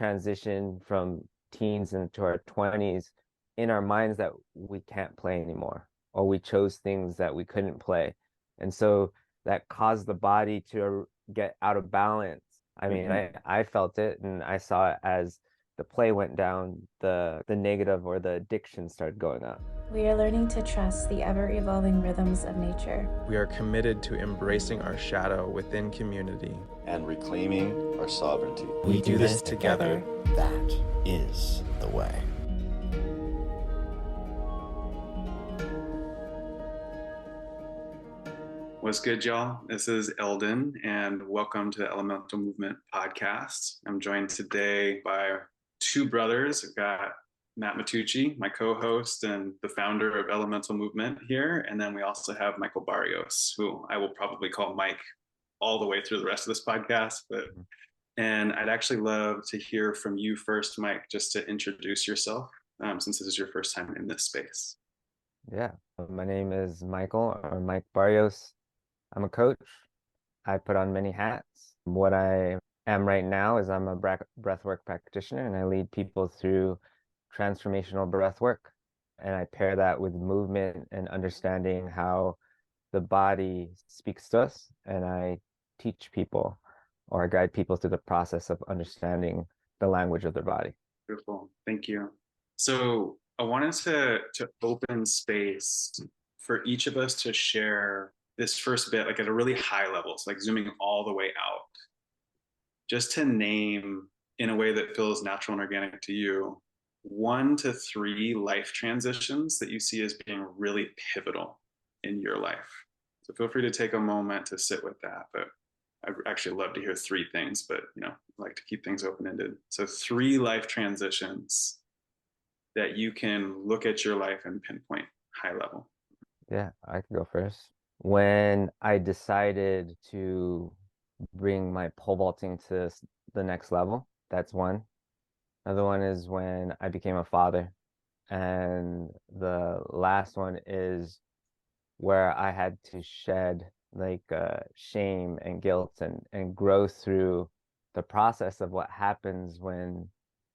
transition from teens into our 20s in our minds that we can't play anymore, or we chose things that we couldn't play. And so that caused the body to get out of balance. I mean, Mhm. I felt it and I saw it as the play went down, the negative or the addiction started going up. We are learning to trust the ever-evolving rhythms of nature. We are committed to embracing our shadow within community and reclaiming our sovereignty. We do this together. That is the way. What's good, y'all? This is Elden, and welcome to the Elemental Movement podcast. I'm joined today by two brothers. I've got Matt Matucci, my co-host and the founder of Elemental Movement here, and then we also have Michael Barrios, who I will probably call Mike all the way through the rest of this podcast. And I'd actually love to hear from you first, Mike, just to introduce yourself, since this is your first time in this space. Yeah, my name is Michael, or Mike Barrios. I'm a coach. I put on many hats. What I am right now is I'm a breathwork practitioner, and I lead people through transformational breathwork. And I pair that with movement and understanding how the body speaks to us. And I teach people or guide people through the process of understanding the language of their body. Beautiful. Thank you. So I wanted to open space for each of us to share this first bit, like at a really high level, so like zooming all the way out, just to name in a way that feels natural and organic to you, 1 to 3 life transitions that you see as being really pivotal in your life. So feel free to take a moment to sit with that. But I'd actually love to hear 3 things, but I like to keep things open-ended. So 3 life transitions that you can look at your life and pinpoint high level. Yeah, I can go first. When I decided to bring my pole vaulting to the next level, that's one. Another one is when I became a father. And the last one is where I had to shed like shame and guilt and grow through the process of what happens when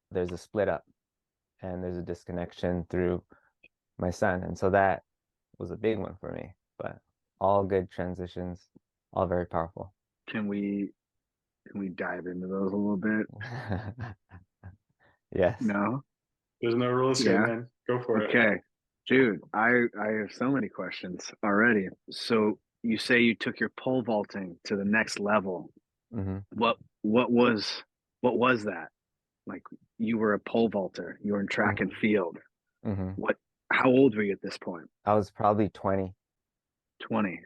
there's a split up and there's a disconnection through my son. And so that was a big one for me, but all good transitions, all very powerful. Can we dive into those a little bit? Yes. No? There's no rules here, man. Go for it. Okay. Dude, I have so many questions already. So you say you took your pole vaulting to the next level. Mm-hmm. What was that? Like, you were a pole vaulter, you were in track and field. Mm-hmm. How old were you at this point? I was probably 20. 20.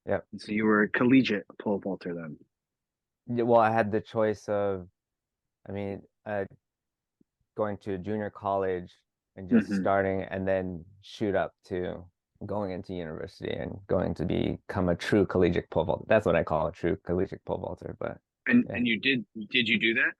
Yep. So you were a collegiate pole vaulter then. Yeah, well, I had the choice of, I mean, going to junior college and just starting, and then shoot up to going into university and going to become a true collegiate pole vaulter. That's what I call a true collegiate pole vaulter. But and you did you do that?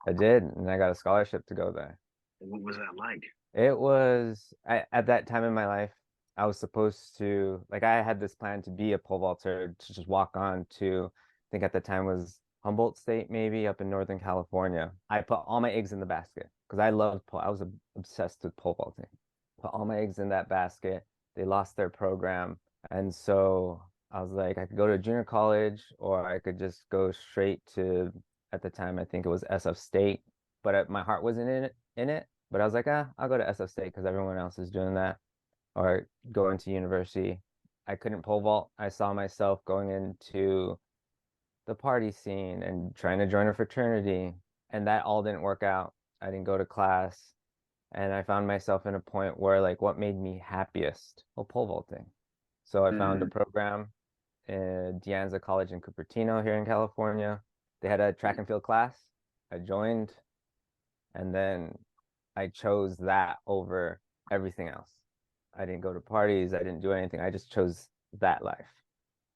I did, and I got a scholarship to go there. What was that like? It was at that time in my life, I was supposed to, like, I had this plan to be a pole vaulter, to just walk on to, I think at the time was Humboldt State, maybe up in Northern California. I put all my eggs in the basket because I loved pole. I was obsessed with pole vaulting. Put all my eggs in that basket. They lost their program. And so I was like, I could go to junior college, or I could just go straight to, at the time, I think it was SF State. But my heart wasn't in it. But I was like, I'll go to SF State because everyone else is doing that, or going to university. I couldn't pole vault. I saw myself going into the party scene and trying to join a fraternity, and that all didn't work out. I didn't go to class, and I found myself in a point where, like, what made me happiest? Well, pole vaulting. So I found a program in De Anza College in Cupertino here in California. They had a track and field class. I joined, and then I chose that over everything else. I didn't go to parties. I didn't do anything. I just chose that life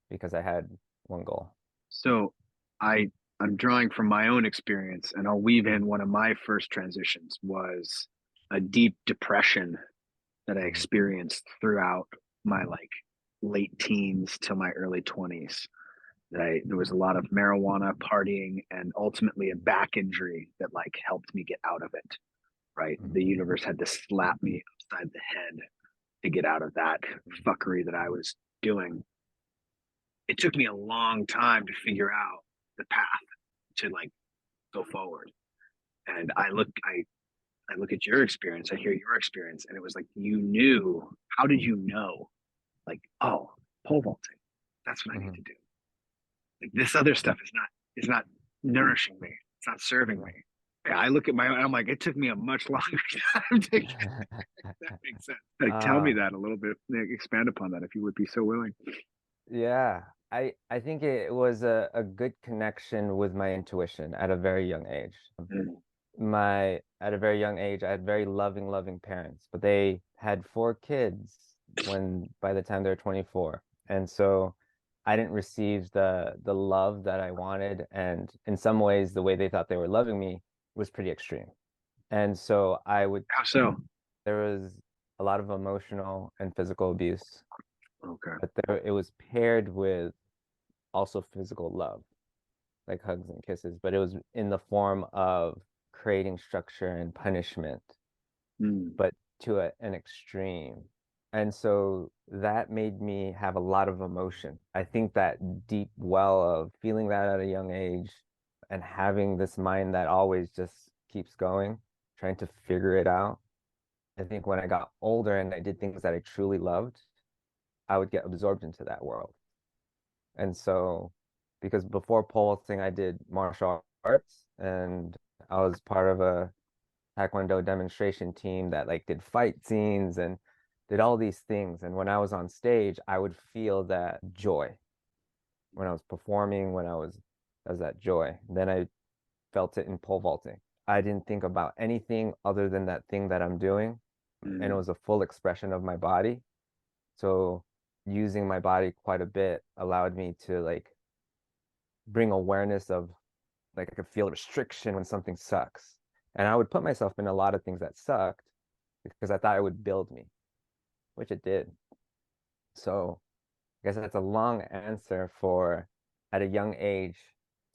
because I had one goal. So I'm drawing from my own experience, and I'll weave in one of my first transitions was a deep depression that I experienced throughout my like late teens to my early 20s. There was a lot of marijuana, partying, and ultimately a back injury that like helped me get out of it. Right, the universe had to slap me upside the head to get out of that fuckery that I was doing. It took me a long time to figure out the path to like go forward. And I look at your experience, I hear your experience, and it was like you knew. How did you know? Like, oh, pole vaulting, that's what I need to do. Like this other stuff is not nourishing me. It's not serving me. Yeah, I look at I'm like, it took me a much longer time to get there. That makes sense. Like, tell me that a little bit. Like, expand upon that if you would be so willing. Yeah, I think it was a good connection with my intuition at a very young age. At a very young age, I had very loving parents, but they had 4 kids by the time they were 24. And so I didn't receive the love that I wanted. And in some ways, the way they thought they were loving me was pretty extreme. And so How so? there was a lot of emotional and physical abuse, Okay. but it was paired with also physical love, like hugs and kisses, but it was in the form of creating structure and punishment, but to an extreme. And so that made me have a lot of emotion. I think that deep well of feeling that at a young age and having this mind that always just keeps going, trying to figure it out. I think when I got older and I did things that I truly loved, I would get absorbed into that world. And so, because before pole vaulting, I did martial arts and I was part of a Taekwondo demonstration team that like did fight scenes and did all these things. And when I was on stage, I would feel that joy. When I was performing, that was that joy. Then I felt it in pole vaulting. I didn't think about anything other than that thing that I'm doing. And it was a full expression of my body. So using my body quite a bit allowed me to like bring awareness of like I could feel restriction when something sucks. And I would put myself in a lot of things that sucked because I thought it would build me, which it did. So I guess that's a long answer for at a young age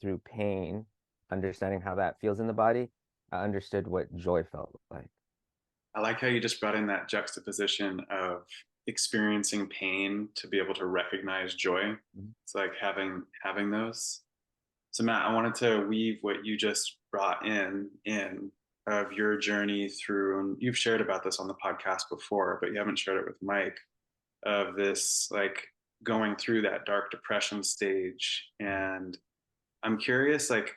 through pain, understanding how that feels in the body, I understood what joy felt like. I like how you just brought in that juxtaposition of experiencing pain to be able to recognize joy. It's like having those. So Matt, I wanted to weave what you just brought in of your journey through, and you've shared about this on the podcast before, but you haven't shared it with Mike, of this like going through that dark depression stage. And I'm curious, like,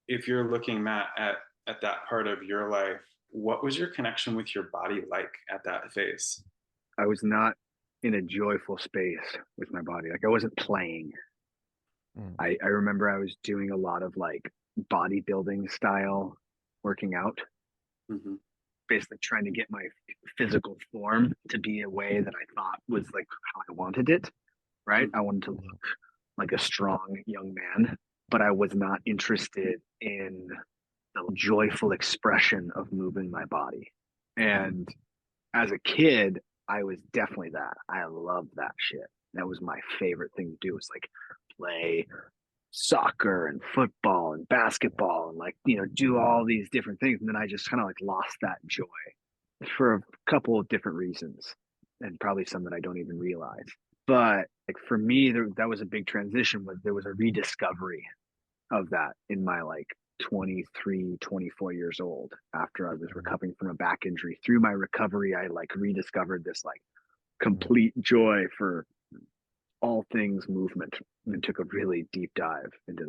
if you're looking, Matt, at that part of your life, what was your connection with your body like at that phase? I was not in a joyful space with my body. Like I wasn't playing. I remember I was doing a lot of like bodybuilding style working out, basically trying to get my physical form to be a way that I thought was like how I wanted it. Right. I wanted to look like a strong young man, but I was not interested in the joyful expression of moving my body. And as a kid, I was definitely that. I loved that shit. That was my favorite thing to do, was like play soccer and football and basketball and like, do all these different things. And then I just kind of like lost that joy for a couple of different reasons, and probably some that I don't even realize. But like for me, that was a big transition. There was a rediscovery of that in my like 23, 24 years old, after I was recovering from a back injury. Through my recovery, I like rediscovered this like complete joy for all things movement, and took a really deep dive into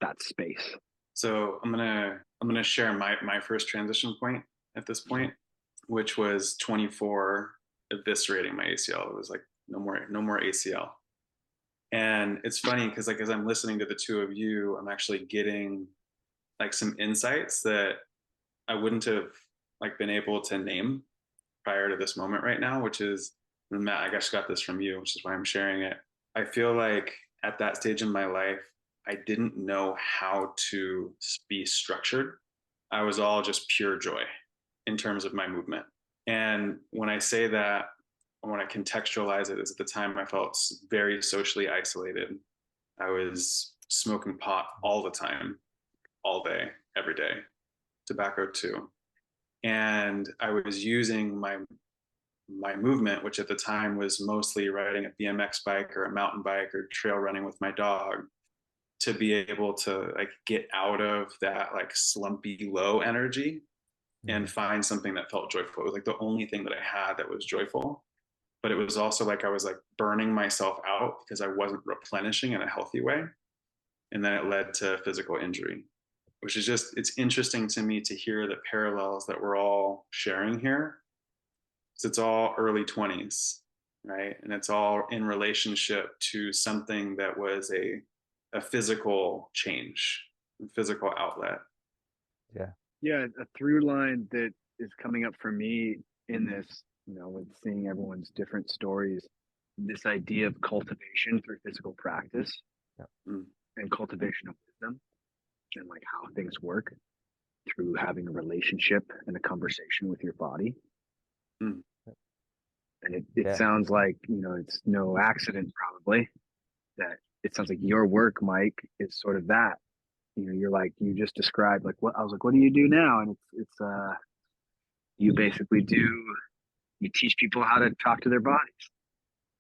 that space. So I'm gonna share my first transition point at this point, which was 24, eviscerating my ACL. It was like no more ACL. And it's funny because like as I'm listening to the two of you, I'm actually getting like some insights that I wouldn't have like been able to name prior to this moment right now, which is, and Matt, I guess got this from you, which is why I'm sharing it. I feel like at that stage in my life, I didn't know how to be structured. I was all just pure joy in terms of my movement. And when I say that, when I contextualize it, is at the time I felt very socially isolated. I was smoking pot all the time, all day, every day, tobacco too. And I was using my movement, which at the time was mostly riding a BMX bike or a mountain bike or trail running with my dog, to be able to like get out of that like slumpy low energy and find something that felt joyful. It was like the only thing that I had that was joyful. But it was also like I was like burning myself out because I wasn't replenishing in a healthy way. And then it led to physical injury, which is just, it's interesting to me to hear the parallels that we're all sharing here. So it's all early 20s, right? And it's all in relationship to something that was a physical change, a physical outlet. Yeah. Yeah, a through line that is coming up for me in this, with seeing everyone's different stories, this idea of cultivation through physical practice. Yeah. And cultivation of wisdom and like how things work through having a relationship and a conversation with your body. And it sounds like, it's no accident probably that it sounds like your work, Mike, is sort of that. You're like, you just described like what I was like, what do you do now? And it's you basically you teach people how to talk to their bodies.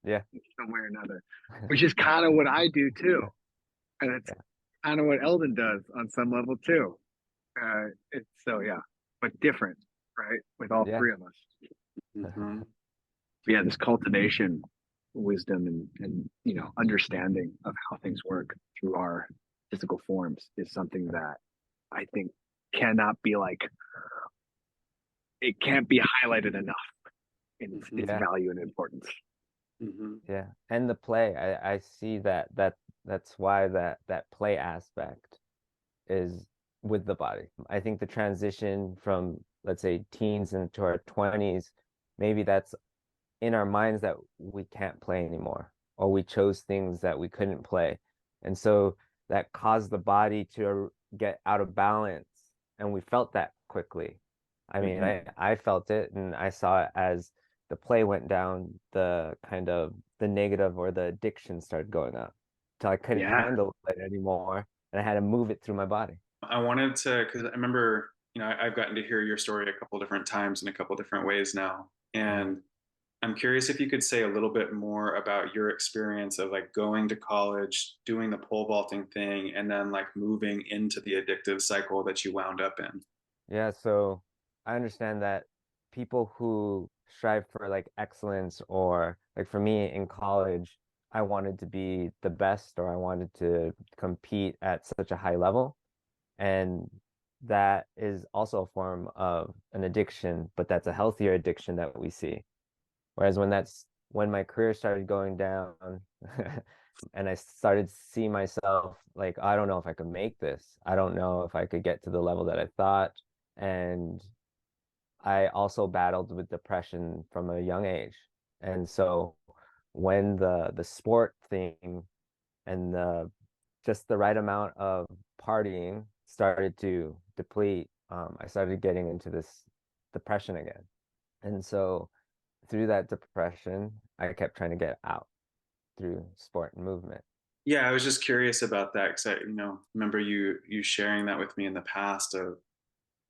Yeah. Some way or another, which is kind of what I do too. And it's kind of what Elden does on some level too. It's but different, right? With all three of us. Yeah, this cultivation, wisdom, and understanding of how things work through our physical forms is something that I think cannot be it can't be highlighted enough in its value and importance. Yeah, and the play, I see that's why that play aspect is with the body. I think the transition from, let's say, teens into our 20s, maybe that's in our minds that we can't play anymore, or we chose things that we couldn't play. And so that caused the body to get out of balance. And we felt that quickly. I mean, I felt it, and I saw it as the play went down, the kind of the negative or the addiction started going up till I couldn't handle it anymore. And I had to move it through my body. I wanted to, because I remember, I've gotten to hear your story a couple different times in a couple different ways now. And I'm curious if you could say a little bit more about your experience of like going to college, doing the pole vaulting thing, and then like moving into the addictive cycle that you wound up in. Yeah, so I understand that people who strive for like excellence, or like for me in college, I wanted to be the best, or I wanted to compete at such a high level. And that is also a form of an addiction, but that's a healthier addiction that we see. Whereas when my career started going down and I started to see myself like, I don't know if I could make this. I don't know if I could get to the level that I thought. And I also battled with depression from a young age. And so when the sport thing and just the right amount of partying started to deplete, I started getting into this depression again. And so through that depression, I kept trying to get out through sport and movement. Yeah, I was just curious about that because I, remember you sharing that with me in the past of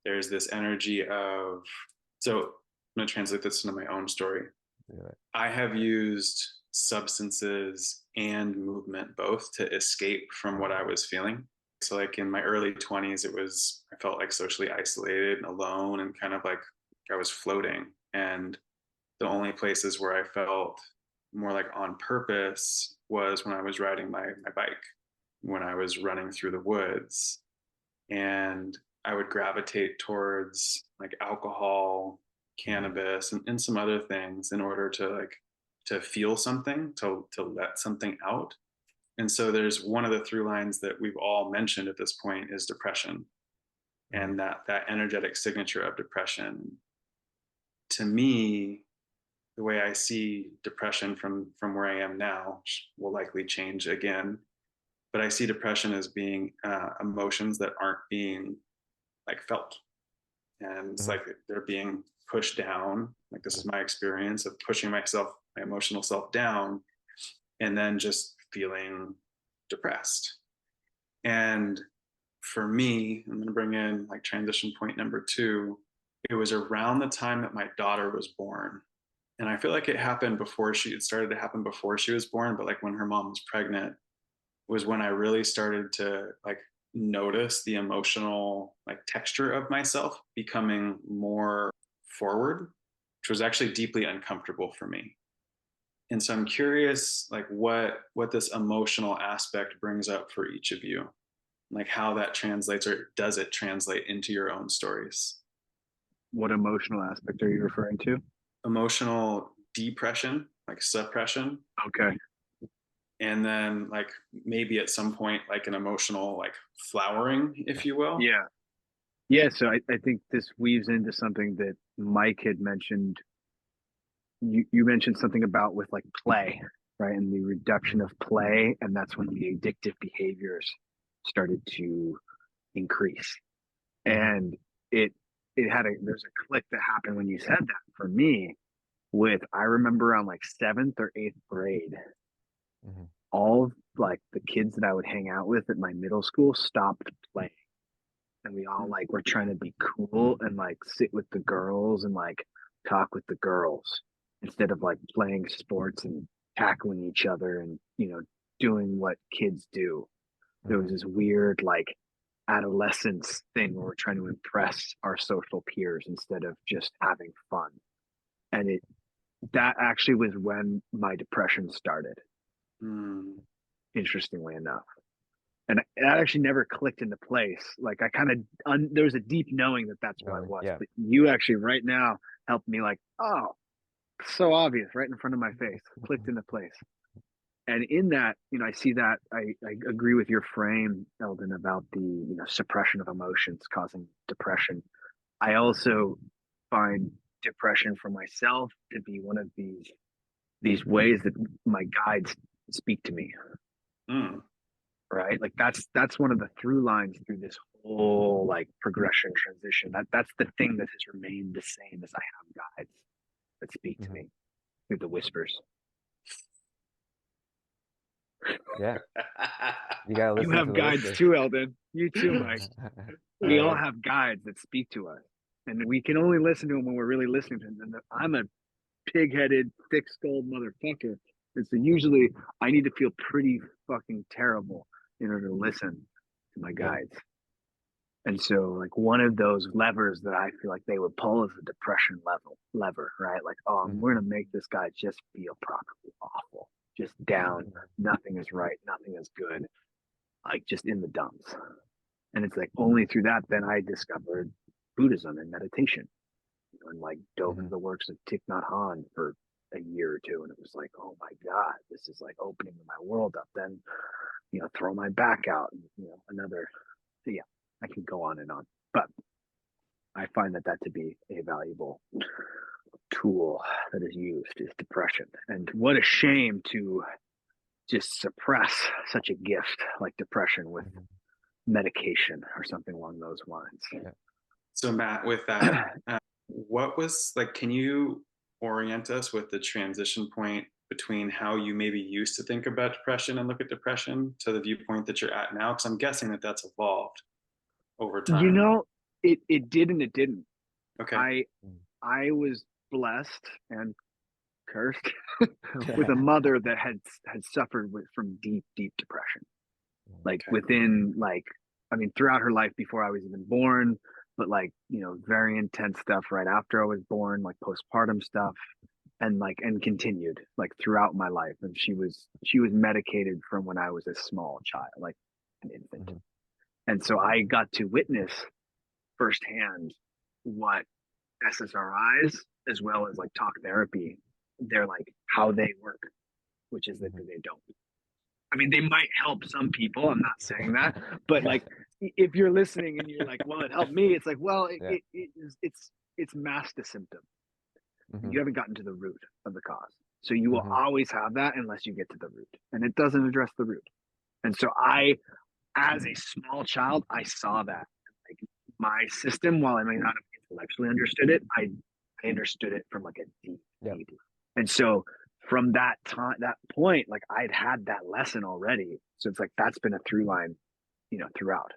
there's this energy of, so I'm going to translate this into my own story. I have used substances and movement both to escape from what I was feeling. So like in my early 20s, I felt like socially isolated and alone and kind of like I was floating. And the only places where I felt more like on purpose was when I was riding my bike, when I was running through the woods. And I would gravitate towards like alcohol, cannabis, and some other things in order to feel something, to let something out. And so there's one of the through lines that we've all mentioned at this point is depression, and that energetic signature of depression. To me, the way I see depression from where I am now, which will likely change again, but I see depression as being emotions that aren't being like felt, and it's like they're being pushed down. Like this is my experience of pushing my emotional self down, and then just feeling depressed. And for me, I'm going to bring in like transition point number 2. It was around the time that my daughter was born. And I feel like it happened before it started to happen before she was born, but like when her mom was pregnant was when I really started to like notice the emotional like texture of myself becoming more forward, which was actually deeply uncomfortable for me. And so I'm curious like what this emotional aspect brings up for each of you, like how that translates, or does it translate into your own stories? What emotional aspect are you referring to? Emotional depression, like suppression. Okay. And then like maybe at some point like an emotional like flowering, if you will. Yeah, so I think this weaves into something that Mike had mentioned. You mentioned something about with like play, right? And the reduction of play, and that's when the addictive behaviors started to increase. And there's a click that happened when you said that for me with, I remember around like 7th or 8th grade, all of like the kids that I would hang out with at my middle school stopped playing. And we all like were trying to be cool and like sit with the girls and like talk with the girls instead of like playing sports and tackling each other and, you know, doing what kids do. There was this weird like adolescence thing where we're trying to impress our social peers instead of just having fun. And that actually was when my depression started. Interestingly enough. And that actually never clicked into place. Like I kind of, there was a deep knowing that that's what it was. Yeah. But you actually right now helped me like, oh, so obvious, right in front of my face, clicked into place. And in that, you know, I see that I agree with your frame, Eldon, about the, you know, suppression of emotions causing depression. I also find depression for myself to be one of these ways that my guides speak to me. Right, like that's one of the through lines through this whole like progression transition. That's the thing that has remained the same as I have guides that speak to me through the whispers. Yeah, you gotta listen. You have to the guides whispers. too, Eldon. You too, Mike. We all have guides that speak to us, and we can only listen to them when we're really listening to them. And I'm a pig-headed, thick-skulled motherfucker, and so usually I need to feel pretty fucking terrible in order to listen to my guides. And so like one of those levers that I feel like they would pull is the depression lever, right? Like, oh, we're gonna make this guy just feel properly awful, just down, nothing is right, nothing is good, like just in the dumps. And it's like only through that then I discovered Buddhism and meditation, you know, and like dove into the works of Thich Nhat Hanh for a year or two, and it was like, oh my God, this is like opening my world up. Then, you know, throw my back out, and, you know, another, yeah, I can go on and on, but I find that to be a valuable tool that is used is depression. And what a shame to just suppress such a gift like depression with medication or something along those lines. So Matt, with that, what was like, can you orient us with the transition point between how you maybe used to think about depression and look at depression to the viewpoint that you're at now? Because I'm guessing that that's evolved over time. You know, it did and it didn't. Okay. I was blessed and cursed with a mother that had suffered from deep depression, like within like, I mean, throughout her life before I was even born, but like, you know, very intense stuff right after I was born, like postpartum stuff, and continued like throughout my life. And she was medicated from when I was a small child, like an infant. And so I got to witness firsthand what SSRIs, as well as like talk therapy, they're like how they work, which is that they don't. I mean, they might help some people. I'm not saying that, but like, if you're listening and you're like, well, it helped me. It's like, well, it's masked a symptom. You haven't gotten to the root of the cause. So you will always have that unless you get to the root, and it doesn't address the root. And so as a small child, I saw that like my system, while I may not have intellectually understood it, I understood it from like a deep. And so from that time, that point, like I'd had that lesson already. So it's like that's been a through line, throughout.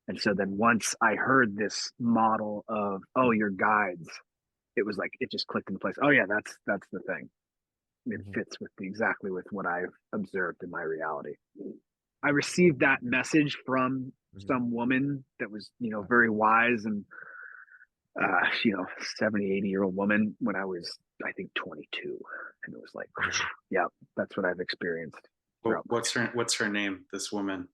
And so then once I heard this model of, oh, your guides, it was like it just clicked into place. Oh yeah, that's the thing. It fits with exactly with what I've observed in my reality. I received that message from some woman that was, very wise and 70, 80-year-old woman when I was, I think, 22. And it was like, yeah, that's what I've experienced. What's her name, this woman?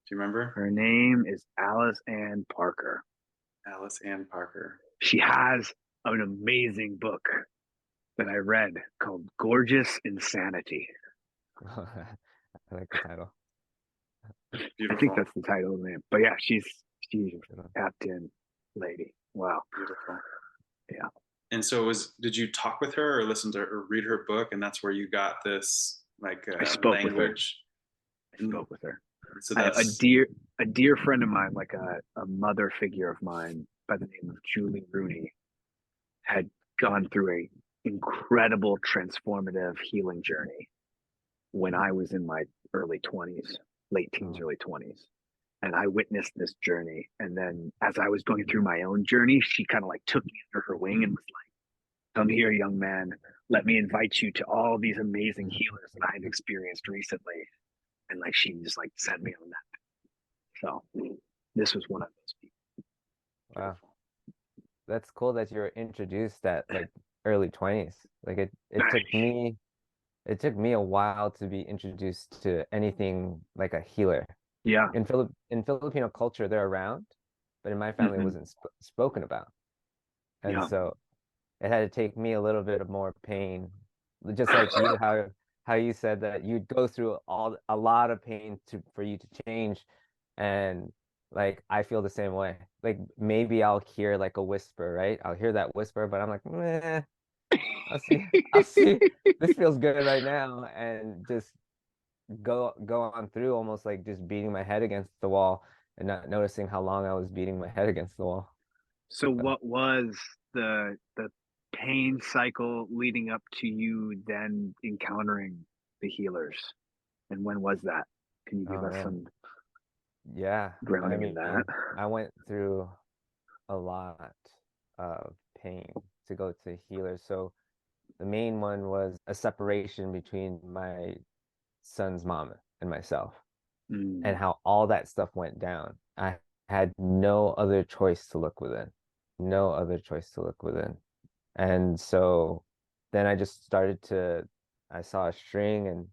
Do you remember? Her name is Alice Ann Parker. Alice Ann Parker. She has an amazing book that I read called Gorgeous Insanity. I like the title. Beautiful. I think that's the title of the name. But yeah, she's tapped in lady. Wow. Beautiful. Yeah. And so did you talk with her or listen to her or read her book, and that's where you got this I spoke language? With her. I spoke with her. So that's a dear friend of mine, like a mother figure of mine by the name of Julie Rooney, had gone through a incredible transformative healing journey when I was in my early 20s, late teens, early 20s. And I witnessed this journey. And then as I was going through my own journey, she kind of like took me under her wing and was like, come here, young man. Let me invite you to all these amazing healers that I've experienced recently. And like she just like sent me on that. So this was one of those people. Wow. That's cool that you were introduced at like early 20s. Like it took me a while to be introduced to anything like a healer. Yeah. In Filipino culture, they're around, but in my family, it wasn't spoken about. And so it had to take me a little bit of more pain, just like you, how you said that you'd go through a lot of pain for you to change. And like I feel the same way. Like maybe I'll hear like a whisper, right? I'll hear that whisper, but I'm like, meh, I'll see. This feels good right now, and just go on through almost like just beating my head against the wall and not noticing how long I was beating my head against the wall. So what was the pain cycle leading up to you then encountering the healers? And when was that? Can you give us some grounding in that? I went through a lot of pain to go to healers. So the main one was a separation between my son's mom and myself, and how all that stuff went down. I had no other choice to look within. No other choice to look within. And so then I just I saw a string and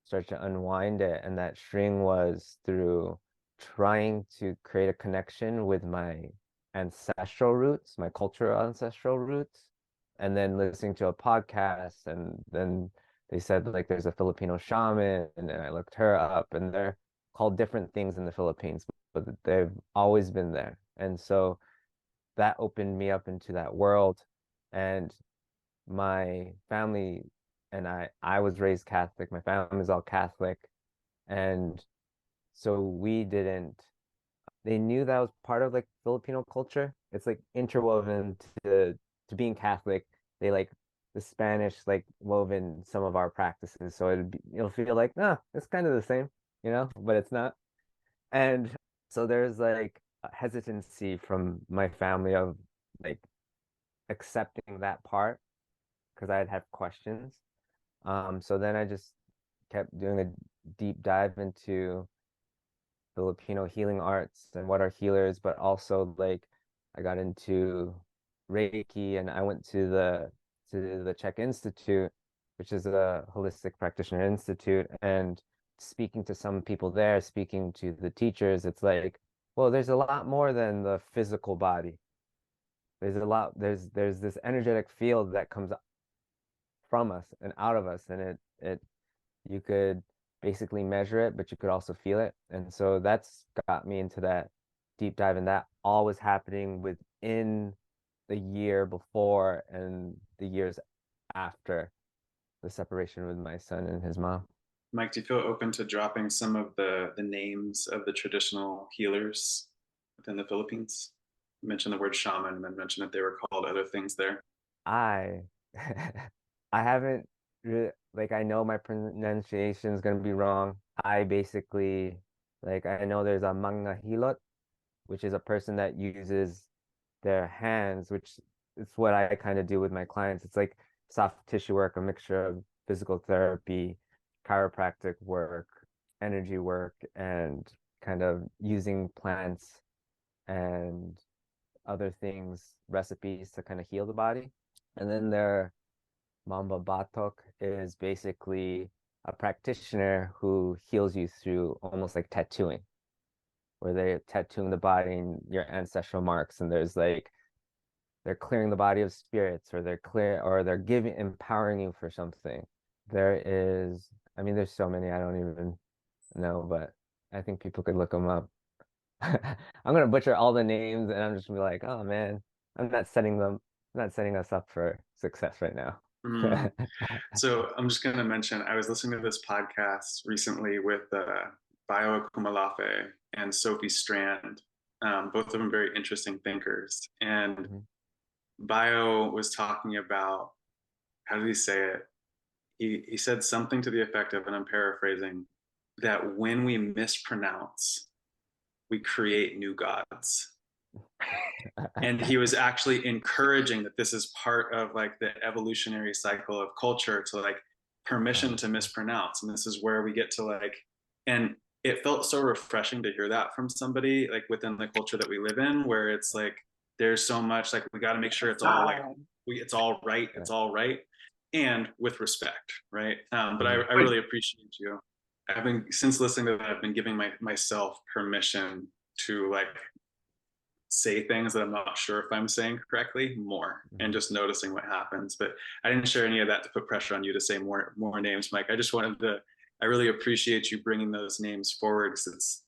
started to unwind it. And that string was through trying to create a connection with my ancestral roots, my cultural ancestral roots, and then listening to a podcast. And then they said like there's a Filipino shaman, and then I looked her up, and they're called different things in the Philippines, but they've always been there. And so that opened me up into that world. And my family and I was raised Catholic. My family's all Catholic. And so they knew that was part of like Filipino culture. It's like interwoven to being Catholic. They like the Spanish like woven some of our practices. So you'll feel like, it's kind of the same, but it's not. And so there's like a hesitancy from my family of like accepting that part because I'd have questions. So then I just kept doing a deep dive into Filipino healing arts and what are healers, but also like I got into Reiki, and I went to the Czech Institute, which is a holistic practitioner institute, and speaking to some people there, speaking to the teachers, it's like, well, there's a lot more than the physical body. There's this energetic field that comes from us and out of us, and it you could basically measure it, but you could also feel it. And so that's got me into that deep dive, and that all was happening within the year before and the years after the separation with my son and his mom. Mike, do you feel open to dropping some of the names of the traditional healers within the Philippines? You mentioned the word shaman, and then mentioned that they were called other things there. I I haven't really, like, I know my pronunciation is going to be wrong, I basically, like, I know there's a mangahilot, which is a person that uses their hands, which is what I kind of do with my clients. It's like soft tissue work, a mixture of physical therapy, chiropractic work, energy work, and kind of using plants and other things, recipes to kind of heal the body. And then their Mamba Batok is basically a practitioner who heals you through almost like tattooing, where they're tattooing the body and your ancestral marks, and there's like they're clearing the body of spirits, or they're giving empowering you for something. There is, I mean, there's so many I don't even know, but I think people could look them up. I'm gonna butcher all the names, and I'm just gonna be like, oh man, I'm not setting us up for success right now. Mm. So I'm just going to mention, I was listening to this podcast recently with Bio Akumalafe and Sophie Strand, both of them very interesting thinkers. And Bio was talking about, how did he say it? He said something to the effect of, and I'm paraphrasing, that when we mispronounce, we create new gods. And he was actually encouraging that this is part of like the evolutionary cycle of culture, to like permission to mispronounce, and this is where we get to like, and it felt so refreshing to hear that from somebody like within the culture that we live in, where it's like there's so much like we got to make sure it's all like it's all right, it's all right, and with respect, right? But I really appreciate you. I've been, since listening to that, I've been giving myself permission to like say things that I'm not sure if I'm saying correctly more, and just noticing what happens. But I didn't share any of that to put pressure on you to say more names, Mike. I just wanted to, I really appreciate you bringing those names forward, because it's,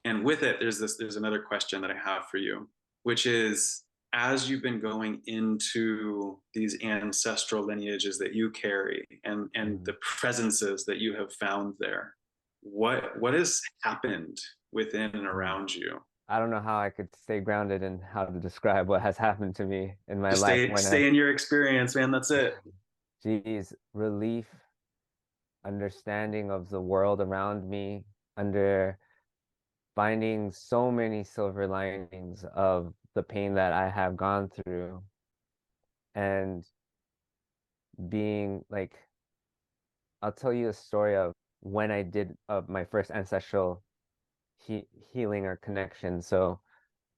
and with it, there's another question that I have for you, which is, as you've been going into these ancestral lineages that you carry, and the presences that you have found there, what has happened within and around you? I don't know how I could stay grounded in how to describe what has happened to me in my Just life stay in your experience, man. That's it. geez, relief, understanding of the world around me, under finding so many silver linings of the pain that I have gone through, and being like, I'll tell you a story of when I did my first ancestral healing or connection. So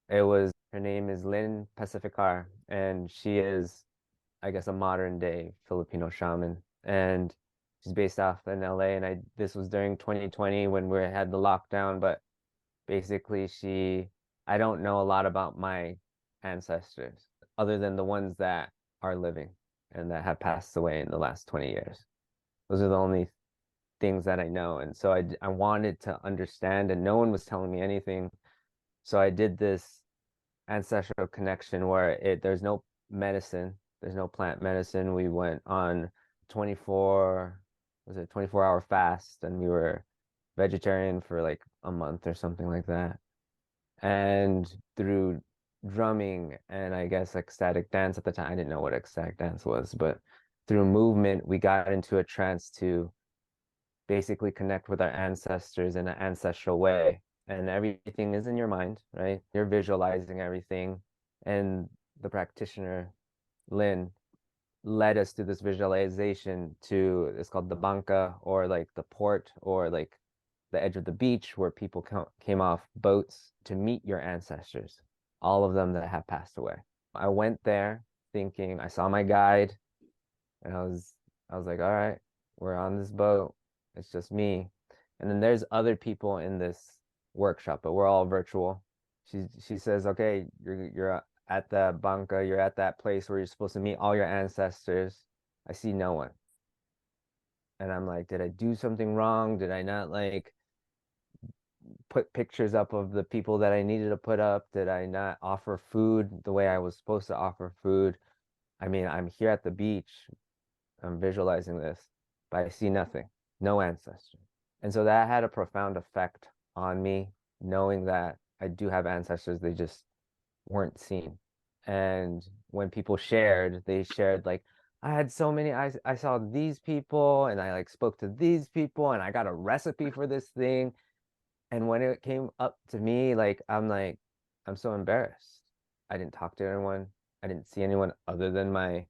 it was, her name is Lynn Pacificar, and she is, I guess, a modern day Filipino shaman. And she's based off in LA. And this was during 2020 when we had the lockdown, but basically I don't know a lot about my ancestors other than the ones that are living and that have passed away in the last 20 years. Those are the only things that I know. And so I wanted to understand, and no one was telling me anything. So I did this ancestral connection where there's no medicine, there's no plant medicine. We went on 24-hour fast, and we were vegetarian for like a month or something like that. And through drumming and I guess ecstatic dance, at the time I didn't know what ecstatic dance was, but through movement we got into a trance to basically connect with our ancestors in an ancestral way. And everything is in your mind, right? You're visualizing everything. And the practitioner, Lynn, led us to this visualization to, it's called the banca, or like the port, or like the edge of the beach where people came off boats to meet your ancestors, all of them that have passed away. I went there thinking, I saw my guide, and I was like, all right, we're on this boat. It's just me. And then there's other people in this workshop, but we're all virtual. She says, okay, you're at the banca, you're at that place where you're supposed to meet all your ancestors. I see no one. And I'm like, did I do something wrong? Did I not like put pictures up of the people that I needed to put up? Did I not offer food the way I was supposed to offer food? I mean, I'm here at the beach, I'm visualizing this, but I see nothing, no ancestor. And so that had a profound effect on me, knowing that I do have ancestors, they just weren't seen. And when people shared, they shared like, I had so many, I saw these people and I like spoke to these people and I got a recipe for this thing. And when it came up to me, like, I'm so embarrassed. I didn't talk to anyone. I didn't see anyone other than my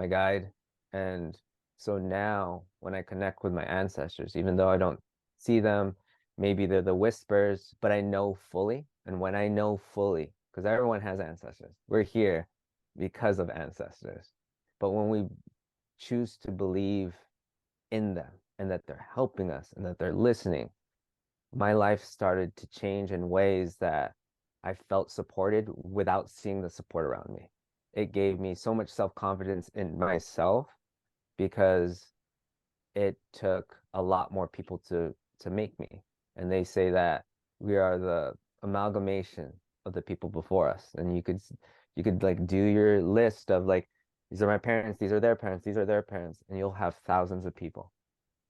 guide. And so now when I connect with my ancestors, even though I don't see them, maybe they're the whispers, but I know fully. And when I know fully, because everyone has ancestors, we're here because of ancestors. But when we choose to believe in them and that they're helping us and that they're listening, my life started to change in ways that I felt supported without seeing the support around me. It gave me so much self-confidence in myself because it took a lot more people to make me. And they say that we are the amalgamation of the people before us. And you could like do your list of like, these are my parents, these are their parents, these are their parents, and you'll have thousands of people.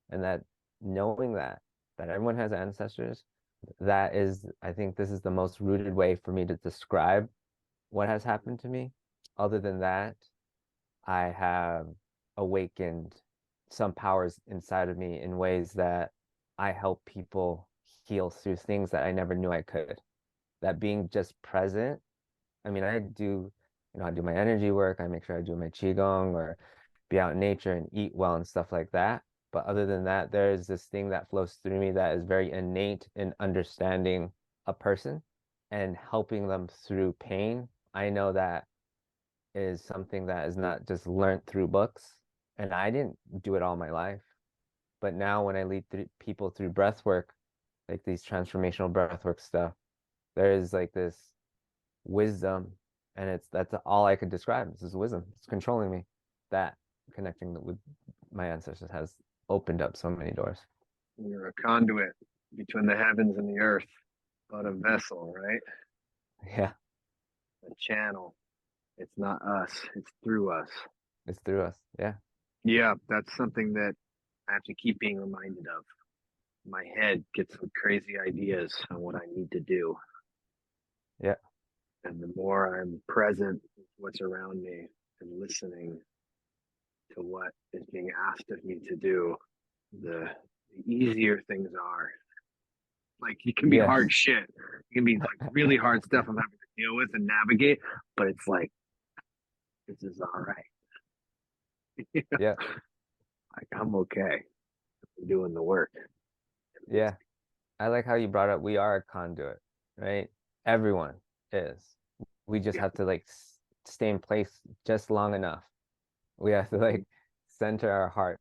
And that knowing that everyone has ancestors, that is, I think this is the most rooted way for me to describe what has happened to me. Other than that, I have awakened some powers inside of me in ways that I help people heal through things that I never knew I could. That being just present, I mean, I do my energy work, I make sure I do my qigong or be out in nature and eat well and stuff like that. But other than that, there is this thing that flows through me that is very innate in understanding a person and helping them through pain. I know that is something that is not just learned through books. And I didn't do it all my life. But now when I lead people through breath work, like these transformational breath work stuff, there is like this wisdom, and that's all I could describe. This is wisdom. It's controlling me. That connecting with my ancestors has opened up so many doors. You're a conduit between the heavens and the earth, but a vessel, right? Yeah, A channel. It's not us, it's through us. it's through us. Yeah. Yeah, that's something that I have to keep being reminded of. My head gets some crazy ideas on what I need to do. Yeah. And the more I'm present with what's around me and listening to what is being asked of me to do, the easier things are. Like it can be Yeah. hard shit. It can be like really hard stuff I'm having to deal with and navigate, but it's like this is all right. Yeah. Like I'm okay. I'm doing the work. Yeah. I like how you brought up we are a conduit, right? Everyone is. We just have to like stay in place just long enough. We have to like center our heart,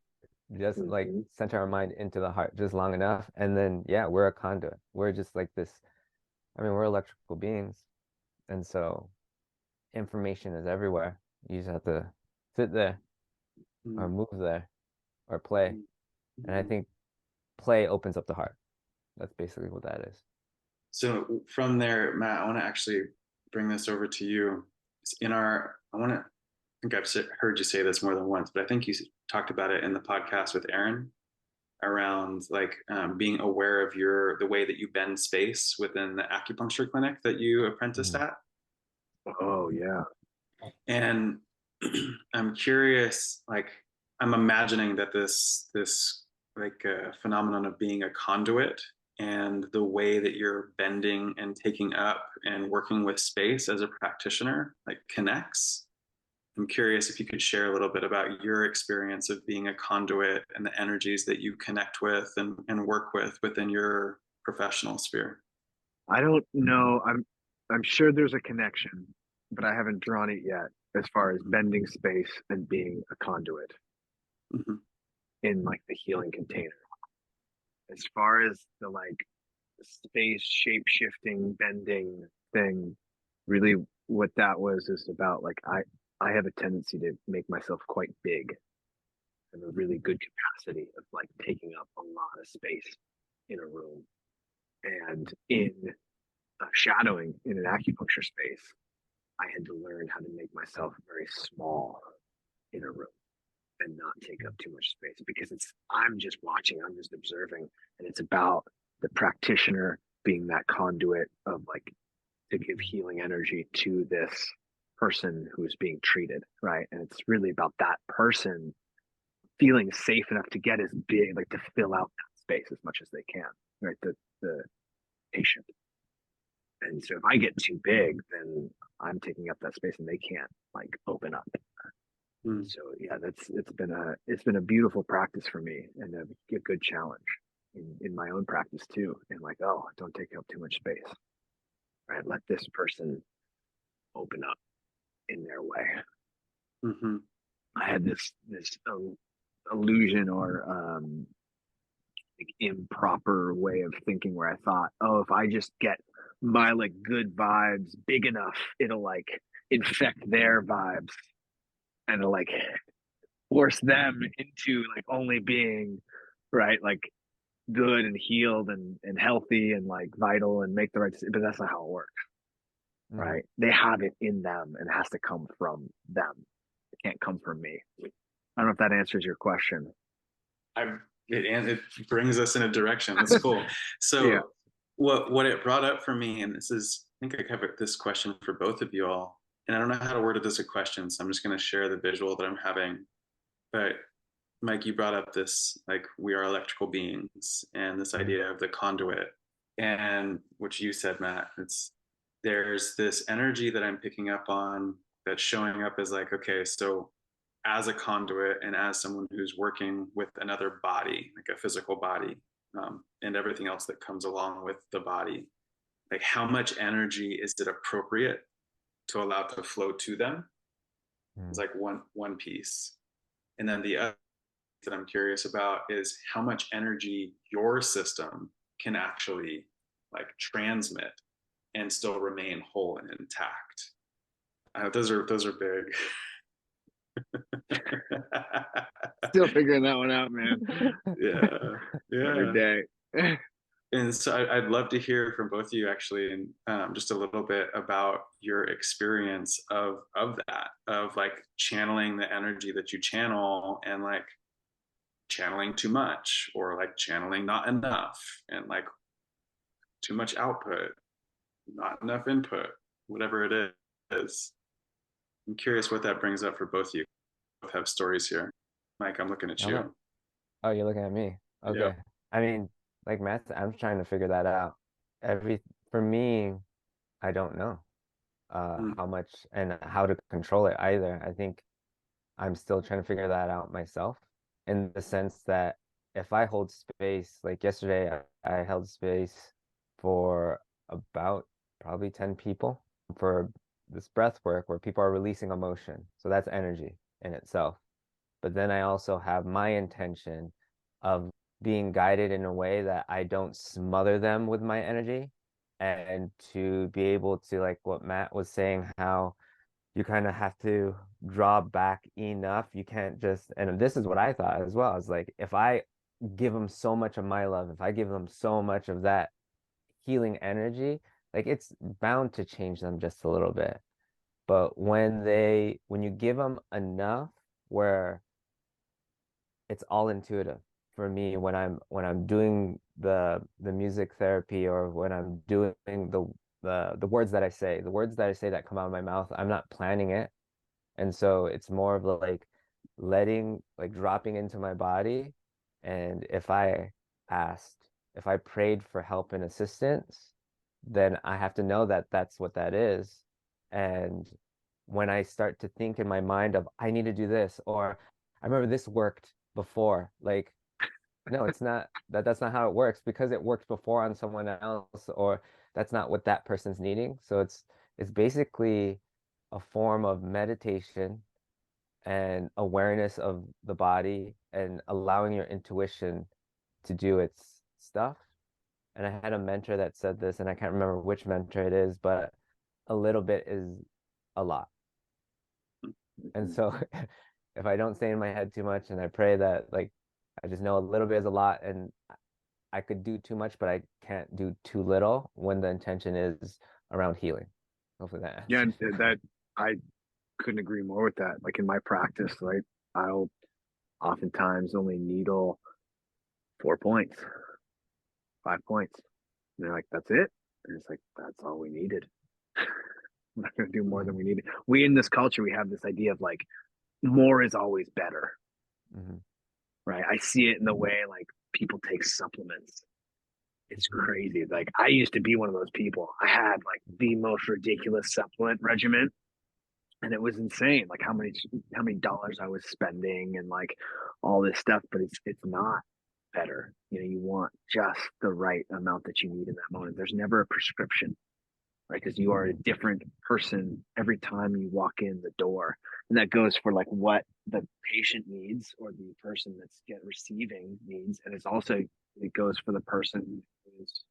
just like Mm-hmm. center our mind into the heart just long enough. And then, yeah, we're a conduit. We're just like this. I mean, we're electrical beings. And so information is everywhere. You just have to sit there or move there or play. And I think play opens up the heart. That's basically what that is. So from there, Matt, I want to actually bring this over to you. I think I've heard you say this more than once, but I think you talked about it in the podcast with Aaron around like being aware of the way that you bend space within the acupuncture clinic that you apprenticed at. Oh yeah. And I'm curious, like I'm imagining that this like phenomenon of being a conduit and the way that you're bending and taking up and working with space as a practitioner like connects. I'm curious if you could share a little bit about your experience of being a conduit and the energies that you connect with and work with within your professional sphere. I don't know. I'm sure there's a connection, but I haven't drawn it yet as far as bending space and being a conduit Mm-hmm. in like the healing container. As far as the like space shape shifting bending thing, really what that was is about like I have a tendency to make myself quite big and a really good capacity of like taking up a lot of space in a room. And in shadowing in an acupuncture space, I had to learn how to make myself very small in a room and not take up too much space because I'm just watching, I'm just observing, and it's about the practitioner being that conduit of like to give healing energy to this person who's being treated, right? And it's really about that person feeling safe enough to get as big, like to fill out that space as much as they can, right? The patient. And so if I get too big, then I'm taking up that space and they can't like open up. So yeah, it's been a beautiful practice for me and a good challenge in my own practice too. And like, oh, don't take up too much space, right? Let this person open up in their way. Mm-hmm. I had this illusion or like improper way of thinking where I thought, oh, if I just get my like good vibes big enough, it'll like infect their vibes and it'll like force them into like only being right, like good and healed and healthy and like vital and make the right decision. But that's not how it works, right? They have it in them and it has to come from them. It can't come from me. I don't know if that answers your question. It brings us in a direction. That's cool. So yeah. what it brought up for me, and this is, I think I covered this question for both of you all, and I don't know how to word it as a question, so I'm just going to share the visual that I'm having. But Mike, you brought up this, like, we are electrical beings, and this idea of the conduit, and which you said, Matt, there's this energy that I'm picking up on that's showing up as like, okay, so as a conduit and as someone who's working with another body, like a physical body, and everything else that comes along with the body, like how much energy is it appropriate to allow to flow to them? It's like one piece. And then the other that I'm curious about is how much energy your system can actually like transmit and still remain whole and intact. Those are big. Still figuring that one out, man. Yeah. Every day. And so I'd love to hear from both of you actually, and just a little bit about your experience of that, of like channeling the energy that you channel and like channeling too much or like channeling not enough and like too much output, not enough input, whatever it is. I'm curious what that brings up for both of you. Both have stories here. Mike, I'm looking at you. Oh, you're looking at me. Okay. Yep. I mean, like Matt, I'm trying to figure that out. For me, I don't know how much and how to control it either. I think I'm still trying to figure that out myself in the sense that if I hold space, like yesterday, I held space for about probably 10 people for this breath work where people are releasing emotion. So that's energy in itself. But then I also have my intention of being guided in a way that I don't smother them with my energy and to be able to, like what Matt was saying, how you kind of have to draw back enough. You can't just, and this is what I thought as well. It's like if I give them so much of my love, if I give them so much of that healing energy, like it's bound to change them just a little bit. But when you give them enough where it's all intuitive for me when I'm doing the music therapy or when I'm doing the words that I say, that come out of my mouth, I'm not planning it. And so it's more of like dropping into my body. And if I prayed for help and assistance, then I have to know that that's what that is. And when I start to think in my mind of, I need to do this, or I remember this worked before, like, no, it's not that's not how it works because it worked before on someone else, or that's not what that person's needing. So it's basically a form of meditation and awareness of the body and allowing your intuition to do its stuff. And I had a mentor that said this, and I can't remember which mentor it is, but a little bit is a lot. And so if I don't stay in my head too much and I pray that, like, I just know a little bit is a lot and I could do too much, but I can't do too little when the intention is around healing. Hopefully that Yeah, answers. that I couldn't agree more with that. Like in my practice, right, I'll oftentimes only needle 4 points, 5 points. And they're like, that's it. And it's like, that's all we needed. We're not going to do more than we need. We, in this culture, we have this idea of like more is always better, right? I see it in the way like people take supplements. It's crazy. Like I used to be one of those people. I had like the most ridiculous supplement regimen, and it was insane. Like how many dollars I was spending and like all this stuff. But it's not better. You know, you want just the right amount that you need in that moment. There's never a prescription, right? Because you are a different person every time you walk in the door, and that goes for like what the patient needs or the person that's receiving needs, and it's also it goes for the person who's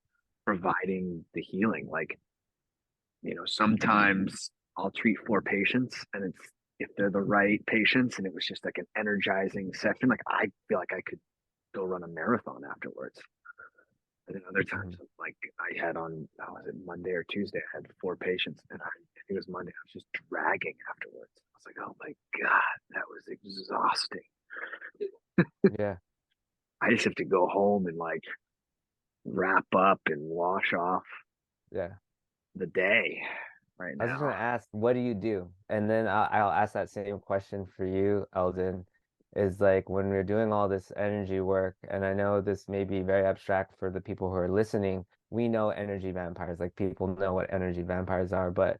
providing the healing. Like, you know, sometimes I'll treat 4 patients, and it's if they're the right patients, and it was just like an energizing session. Like I feel like I could go run a marathon afterwards. And then other times, like I had on, how was it, Monday or Tuesday, I had 4 patients, and I think it was Monday, I was just dragging afterwards. I was like, oh my God, that was exhausting. Yeah. I just have to go home and like wrap up and wash off Yeah. the day right I was just gonna now. ask, what do you do? And then I'll ask that same question for you, Eldon. Is like when we're doing all this energy work, and I know this may be very abstract for the people who are listening. We know energy vampires, like people know what energy vampires are, but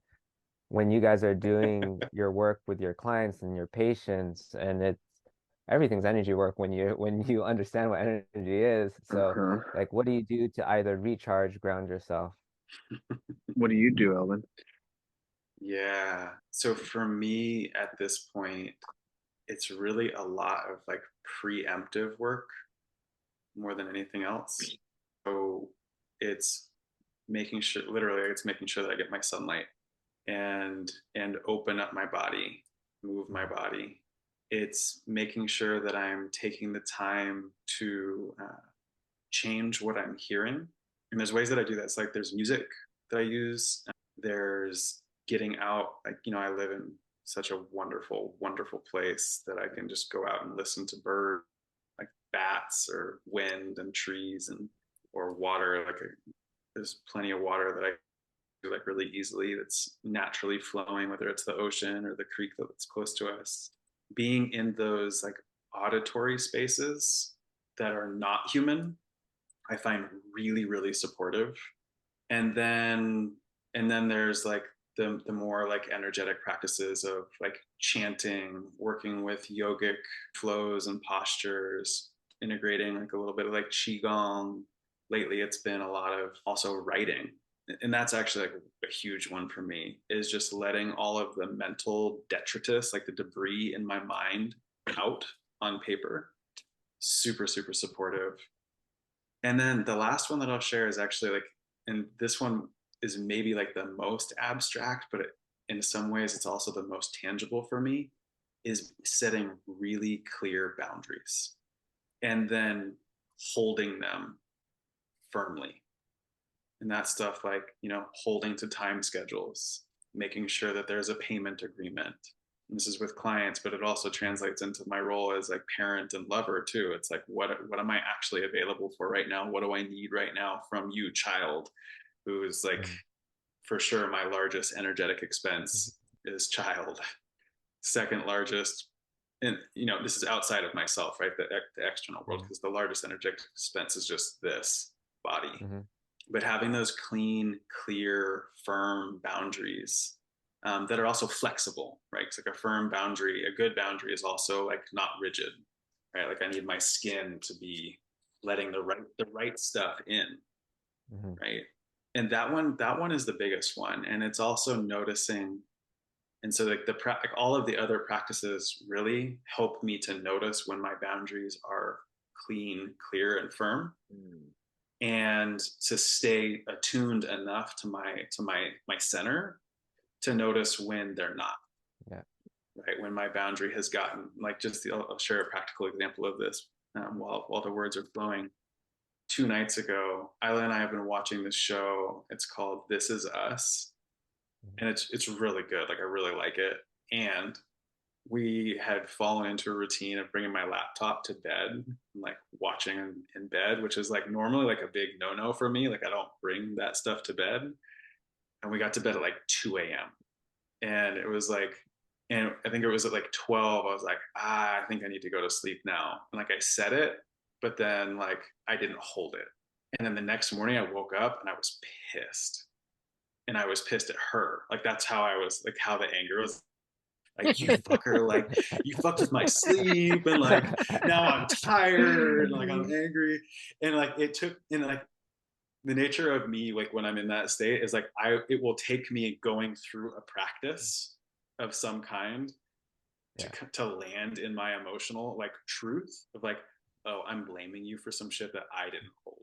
when you guys are doing your work with your clients and your patients, and it's everything's energy work when you understand what energy is. So, Uh-huh. like, what do you do to either recharge, ground yourself? What do you do, Elvin? Yeah. So for me at this point, it's really a lot of like preemptive work more than anything else. So it's making sure, literally, it's making sure that I get my sunlight and open up my body, move my body. It's making sure that I'm taking the time to change what I'm hearing. And there's ways that I do that. It's like there's music that I use. There's getting out. Like, you know, I live in such a wonderful, wonderful place that I can just go out and listen to birds, like bats or wind and trees and or water. There's plenty of water that I do like really easily that's naturally flowing, whether it's the ocean or the creek that's close to us. Being in those like auditory spaces that are not human, I find really, really supportive. And then there's like the more like energetic practices of like chanting, working with yogic flows and postures, integrating like a little bit of like qigong. Lately it's been a lot of also writing. And that's actually like a huge one for me, is just letting all of the mental detritus, like the debris in my mind, out on paper. Super, super supportive. And then the last one that I'll share is actually like, and this one is maybe like the most abstract, but in some ways it's also the most tangible for me, is setting really clear boundaries and then holding them firmly. And that stuff like, you know, holding to time schedules, making sure that there's a payment agreement. And this is with clients, but it also translates into my role as like parent and lover too. It's like, what am I actually available for right now? What do I need right now from you, child? Who is like, for sure, my largest energetic expense is child. Second largest, and you know, this is outside of myself, right? The external world, because the largest energetic expense is just this body. But having those clean, clear, firm boundaries that are also flexible, right? It's like a firm boundary, a good boundary is also like not rigid, right? Like I need my skin to be letting the right stuff in, right? And that one is the biggest one, and it's also noticing. And so like like all of the other practices really help me to notice when my boundaries are clean, clear, and firm. And to stay attuned enough to my center to notice when they're not. Yeah. Right. When my boundary has gotten like I'll share a practical example of this while the words are flowing. 2 nights ago, Isla and I have been watching this show. It's called This Is Us. And it's really good. Like I really like it. And we had fallen into a routine of bringing my laptop to bed and like watching in bed, which is like normally like a big no-no for me. Like I don't bring that stuff to bed. And we got to bed at like 2 a.m. And it was like, and I think it was at like 12, I was like, I think I need to go to sleep now. And like I said it, but then like I didn't hold it. And then the next morning I woke up and I was pissed. And I was pissed at her. Like that's how I was, like how the anger was. Like, you fucker, like you fucked with my sleep, and like now I'm tired, and like I'm angry. And like it took, and like the nature of me, like when I'm in that state, is like it will take me going through a practice of some kind to land in my emotional like truth of like, oh, I'm blaming you for some shit that I didn't hold.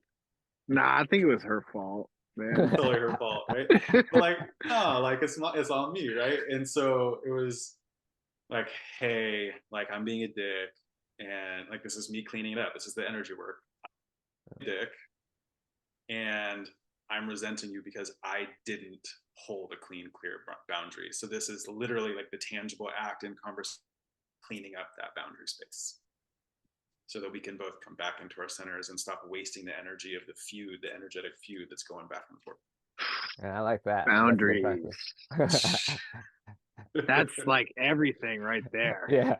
Nah, I think it was her fault, man. Totally her fault, right? But like, no, like it's on me, right? And so it was like, hey, like I'm being a dick, and like this is me cleaning it up. This is the energy work. Dick, and I'm resenting you because I didn't hold a clean, clear boundary. So this is literally like the tangible act in conversation, cleaning up that boundary space, so that we can both come back into our centers and stop wasting the energy of the feud, the energetic feud that's going back and forth. And I like that. Boundaries. That's That's like everything right there. yeah.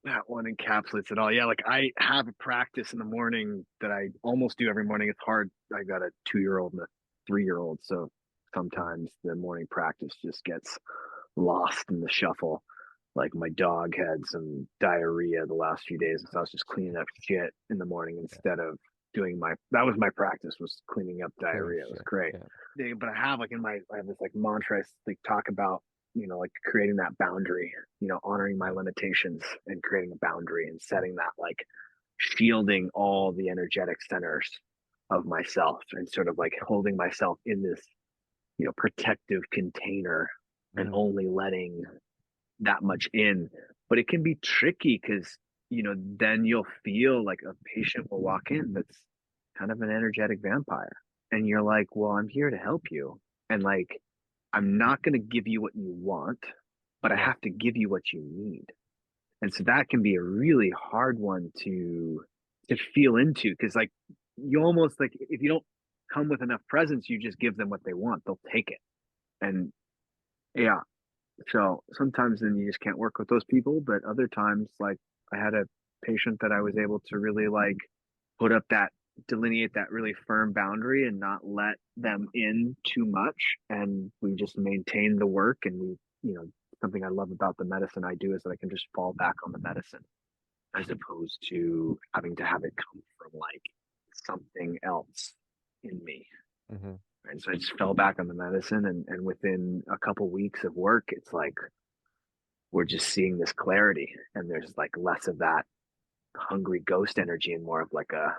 That one encapsulates it all. Yeah, like I have a practice in the morning that I almost do every morning. It's hard. I got a 2-year-old and a 3-year-old, so sometimes the morning practice just gets lost in the shuffle. Like my dog had some diarrhea the last few days, so I was just cleaning up shit in the morning instead of doing that was my practice, was cleaning up diarrhea. It was great. Yeah. But I have like I have this like mantra I like talk about, like creating that boundary, honoring my limitations and creating a boundary and setting that, like shielding all the energetic centers of myself and sort of like holding myself in this, protective container and only letting that much in. But it can be tricky because, then you'll feel like a patient will walk in that's kind of an energetic vampire. And you're like, well, I'm here to help you. And like, I'm not going to give you what you want, but I have to give you what you need. And so that can be a really hard one to feel into, because like you almost like, if you don't come with enough presence, you just give them what they want, they'll take it. And yeah, so sometimes then you just can't work with those people. But other times, like I had a patient that I was able to really like delineate that really firm boundary and not let them in too much. And we just maintained the work. And something I love about the medicine I do is that I can just fall back on the medicine as opposed to having to have it come from like something else in me. Mm-hmm. And so I just fell back on the medicine, and within a couple weeks of work, it's like we're just seeing this clarity, and there's like less of that hungry ghost energy and more of like a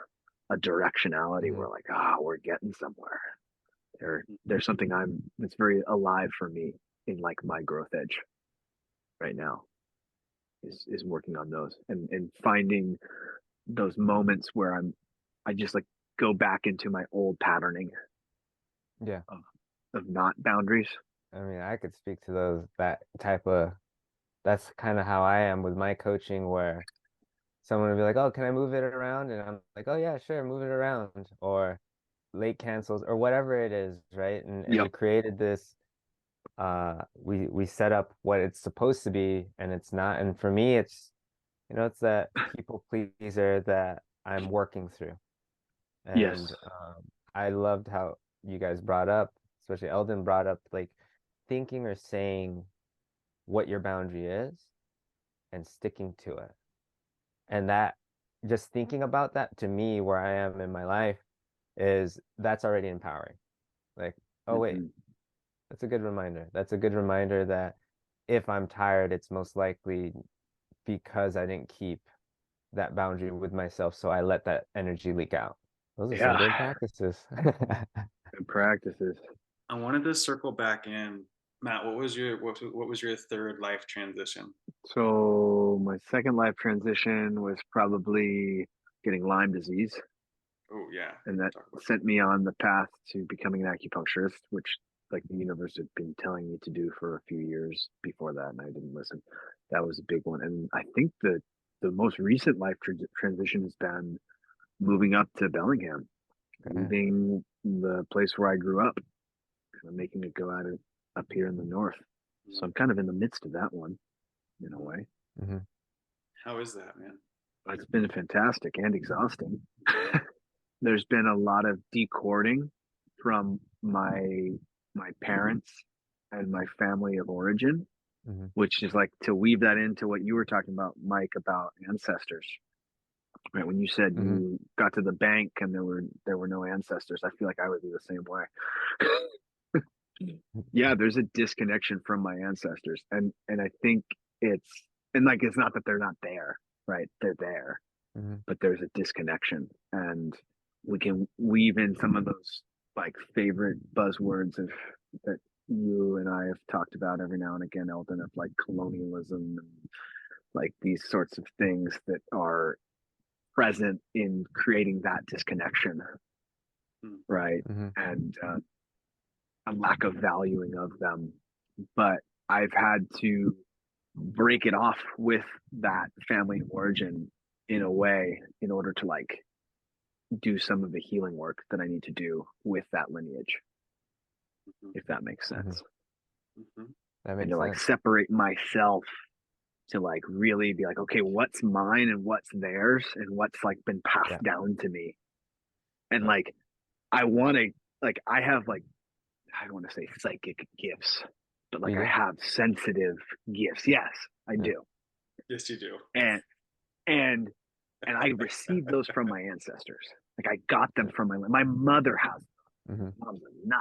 directionality. We're like, we're getting somewhere. There's something that's very alive for me in like my growth edge right now is working on those and finding those moments where I just like go back into my old patterning of not boundaries. I mean, I could speak to that's kind of how I am with my coaching, where someone would be like, oh, can I move it around? And I'm like, oh yeah, sure, move it around. Or late cancels or whatever it is, right? And we created this, we set up what it's supposed to be and it's not. And for me, it's, it's that people pleaser that I'm working through. And I loved how you guys brought up, especially Elden brought up, like thinking or saying what your boundary is and sticking to it. And that, just thinking about that, to me, where I am in my life, that's already empowering. Like, oh wait, that's a good reminder. That's a good reminder that if I'm tired, it's most likely because I didn't keep that boundary with myself, so I let that energy leak out. Those are some good practices. Good practices. I wanted to circle back in. Matt, what was your third life transition? So my second life transition was probably getting Lyme disease. Oh yeah. And that sent me on the path to becoming an acupuncturist, which like the universe had been telling me to do for a few years before that, and I didn't listen. That was a big one. And I think the most recent life transition has been moving up to Bellingham, leaving the place where I grew up, kind of making it go out up here in the north. So I'm kind of in the midst of that one in a way. Mm-hmm. How is that, man? It's been fantastic and exhausting. There's been a lot of decording from my parents and my family of origin, Mm-hmm. which is like to weave that into what you were talking about, Mike, about ancestors. Right, when you said Mm-hmm. you got to the bank and there were no ancestors, I feel like I would be the same way. Yeah, there's a disconnection from my ancestors, and I think it's and like it's not that they're not there, right? They're there, Mm-hmm. but there's a disconnection, and we can weave in some of those like favorite buzzwords of that you and I have talked about every now and again, Eldon, of like colonialism and like these sorts of things that are present in creating that disconnection, right? Mm-hmm. And a lack of valuing of them. But I've had to break it off with that family of origin in a way in order to like do some of the healing work that I need to do with that lineage, if that makes sense. Mm-hmm. That And makes to like sense. separate myself to like really be like, okay, what's mine and what's theirs and what's like been passed Yeah. down to me. And like I want to like I have like I don't want to say psychic gifts, but like You I do? have sensitive gifts. Yes, I Yeah. do. Yes, you do. And and and I received those from my ancestors. Like I got them from my mother has them. Mm-hmm. Mom's a nut.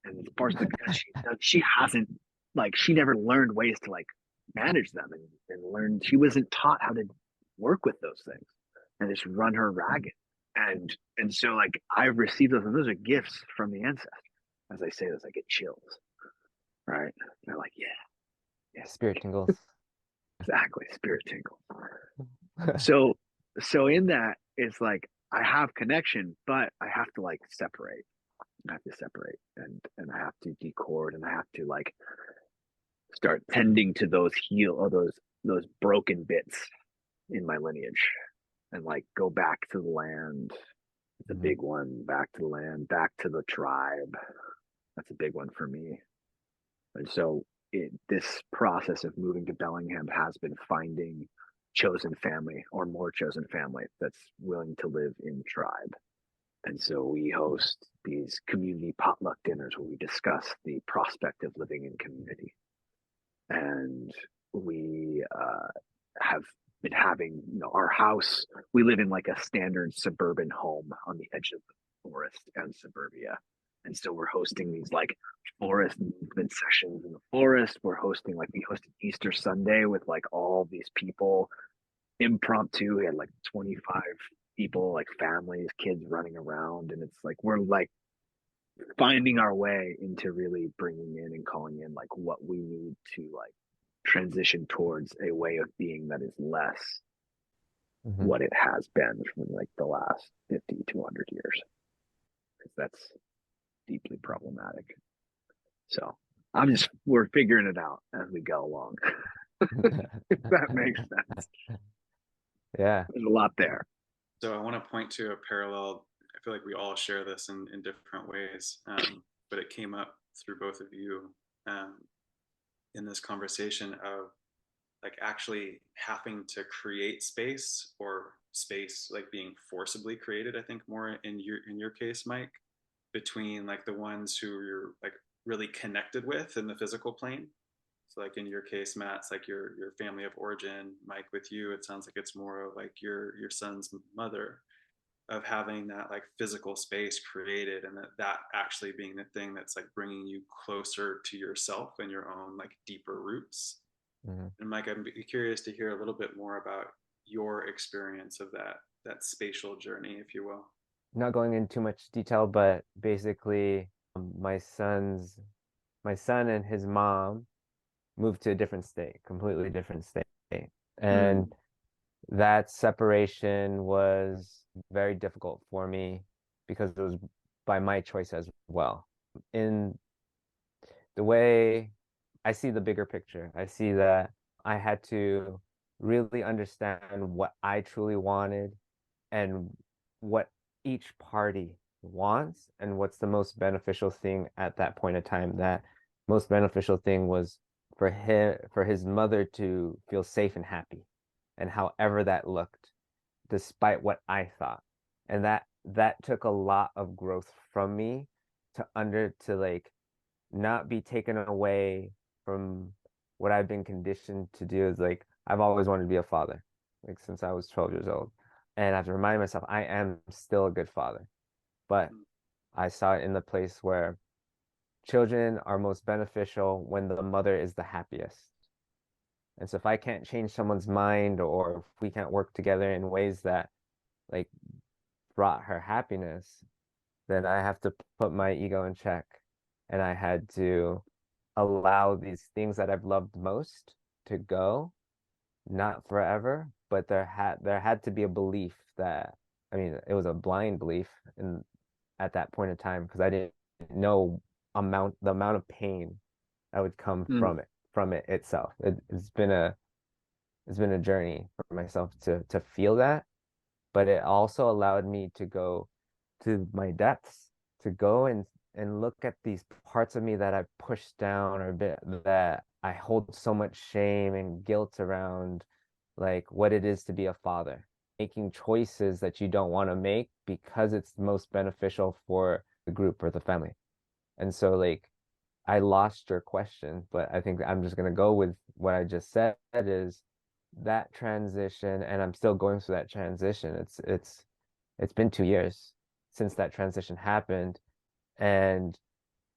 And it's partially because she hasn't like she never learned ways to like manage them and learn she wasn't taught how to work with those things and just run her ragged. And so like I've received those and those are gifts from the ancestors. As I say this, I get chills. Right. They're like, yeah, Spirit tingles. exactly. Spirit tingle. So in that, it's like I have connection, but I have to like separate. I have to separate and I have to decord and I have to like start tending to those heal or those broken bits in my lineage and like go back to the land. It's a Mm-hmm. big one. Back to the land, back to the tribe. That's a big one for me. And so this process of moving to Bellingham has been finding chosen family or more chosen family that's willing to live in tribe. And so we host these community potluck dinners where we discuss the prospect of living in community. And we have been having, our house, we live in like a standard suburban home on the edge of the forest and suburbia. And so we're hosting these like forest movement sessions in the forest. We hosted Easter Sunday with like all these people impromptu. We had like 25 people, like families, kids running around. And it's like, we're like finding our way into really bringing in and calling in like what we need to like transition towards a way of being that is less Mm-hmm. what it has been from like the last 50 to 100 years. Because that's deeply problematic. So we're figuring it out as we go along. If that makes sense. Yeah. There's a lot there. So I want to point to a parallel. I feel like we all share this in different ways, but it came up through both of you in this conversation of like actually having to create space or space like being forcibly created. I think more in your case, Mike, between like the ones who you're like really connected with in the physical plane. So like in your case, Matt, it's like your family of origin. Mike, with you, it sounds like it's more of like your son's mother, of having that like physical space created, and that actually being the thing that's like bringing you closer to yourself and your own like deeper roots. Mm-hmm. And Mike, I'm curious to hear a little bit more about your experience of that spatial journey, if you will. Not going into too much detail, but basically, my son and his mom moved to a different state, completely different state. And that separation was very difficult for me because it was by my choice as well. In the way I see the bigger picture, I see that I had to really understand what I truly wanted and what each party wants and what's the most beneficial thing at that point of time. That most beneficial thing was for his mother to feel safe and happy, and however that looked, despite what I thought. And that took a lot of growth from me to like not be taken away from what I've been conditioned to do. Is like I've always wanted to be a father, like since I was 12 years old. And I have to remind myself I am still a good father. But I saw it in the place where children are most beneficial when the mother is the happiest. And so if I can't change someone's mind, or if we can't work together in ways that like brought her happiness, then I have to put my ego in check. And I had to allow these things that I've loved most to go, not forever, but there had to be a belief that, I mean, it was a blind belief in at that point in time, because I didn't know the amount of pain that would come from it itself. It's been a journey for myself to feel that, but it also allowed me to go to my depths, to go and look at these parts of me that I've pushed down, or that I hold so much shame and guilt around, like what it is to be a father, making choices that you don't want to make because it's most beneficial for the group or the family. And so like I lost your question, but I think I'm just gonna go with what I just said, is that transition, and I'm still going through that transition. It's been 2 years since that transition happened, and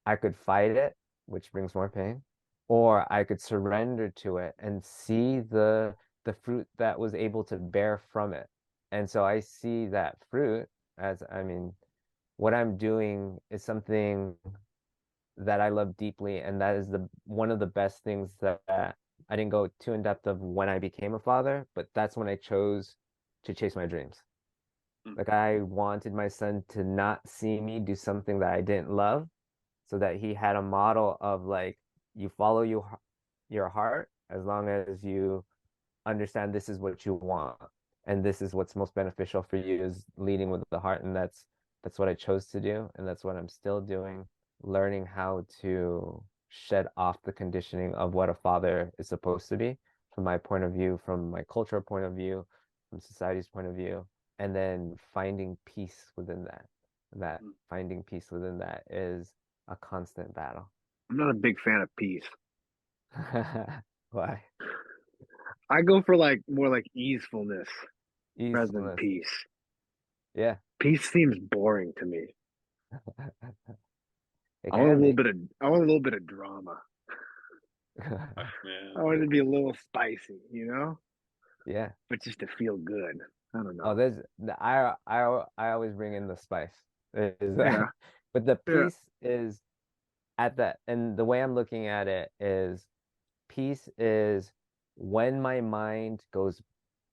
I could fight it, which brings more pain, or I could surrender to it and see the fruit that was able to bear from it. And so I see that fruit as, I mean, what I'm doing is something that I love deeply, and that is the one of the best things that I didn't go too in depth of when I became a father, but that's when I chose to chase my dreams. Like I wanted my son to not see me do something that I didn't love, so that he had a model of like, you follow your heart as long as you understand this is what you want, and this is what's most beneficial for you, is leading with the heart. And that's what I chose to do, and that's what I'm still doing, learning how to shed off the conditioning of what a father is supposed to be, from my point of view, from my cultural point of view, from society's point of view, and then finding peace within that. That finding peace within that is a constant battle. I'm not a big fan of peace. Why? I go for like more like easefulness rather than Easefulness. peace. Yeah. Peace seems boring to me. It I want a can little be. bit of drama. I want it to be a little spicy, Yeah. but just to feel good. I don't Oh, know. there's I always bring in the spice. Is that, Yeah, but the yeah. peace is at that, and the way I'm looking at it is, peace is when my mind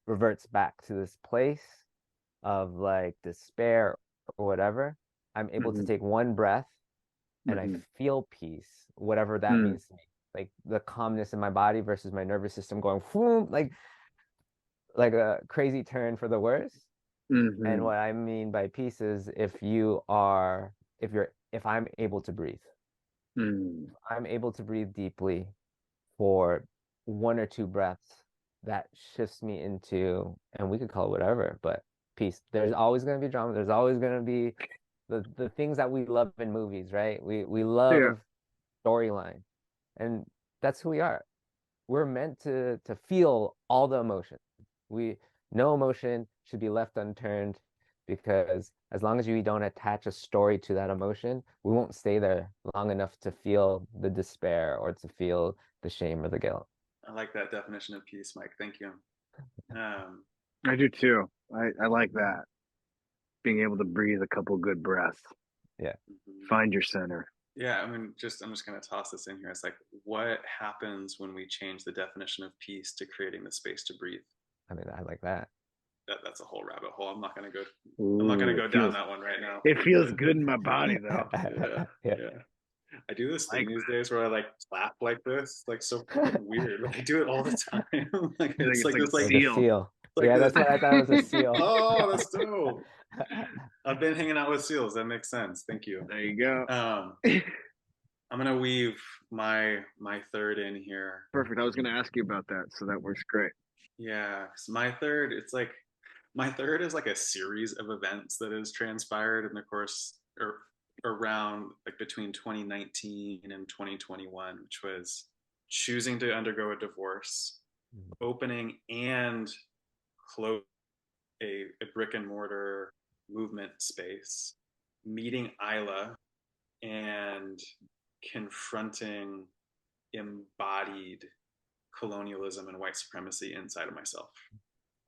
reverts back to this place of like despair or whatever. I'm able to Mm-hmm. take one breath and I Mm-hmm. feel peace, whatever that means to me. Like the calmness in my body versus my nervous system going whoom, like a crazy turn for the worse. And Mm-hmm. what I mean by peace is if I'm able to breathe. Mm-hmm. I'm able to breathe deeply for one or two breaths, that shifts me into, and we could call it whatever, but peace. There's always going to be drama. There's always going to be the things that we love in movies, right? We Yeah. love storyline, and that's who we are. We're meant to feel all the emotions. We No emotion should be left unturned, because as long as you don't attach a story to that emotion, we won't stay there long enough to feel the despair or to feel the shame or the guilt. I like that definition of peace, Mike. Thank you. I do too. I like that. Being able to breathe a couple good breaths. Yeah. Find your center. Yeah, I mean, I'm just going to toss this in here. It's like, what happens when we change the definition of peace to creating the space to breathe? I mean, I like that. That's a whole rabbit hole. I'm not going to go. Ooh, I'm not going to go down that one right now. It feels good in my body though. Yeah. I do this thing these days where I like clap like this, like so weird. Like I do it all the time. Like it's like this, Like like a seal. like Yeah, this. that's what I thought it was, a seal. Oh, that's dope. I've been hanging out with seals. That makes sense. Thank you. There you go. I'm gonna weave my third in here. Perfect. I was going to ask you about that, so that works great. Yeah, 'cause my third, it's like my third is like a series of events that has transpired in the course or around like between 2019 and 2021, which was choosing to undergo a divorce, opening and close a brick and mortar movement space, meeting Isla, and confronting embodied colonialism and white supremacy inside of myself.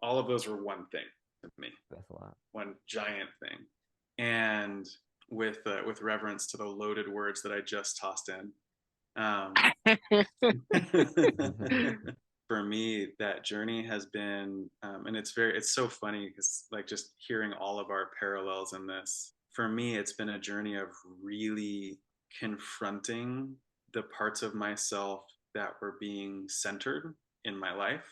All of those were one thing to me. That's a lot. One giant thing. And with reverence to the loaded words that I just tossed in, um, for me, that journey has been, and it's so funny because like just hearing all of our parallels in this, for me, it's been a journey of really confronting the parts of myself that were being centered in my life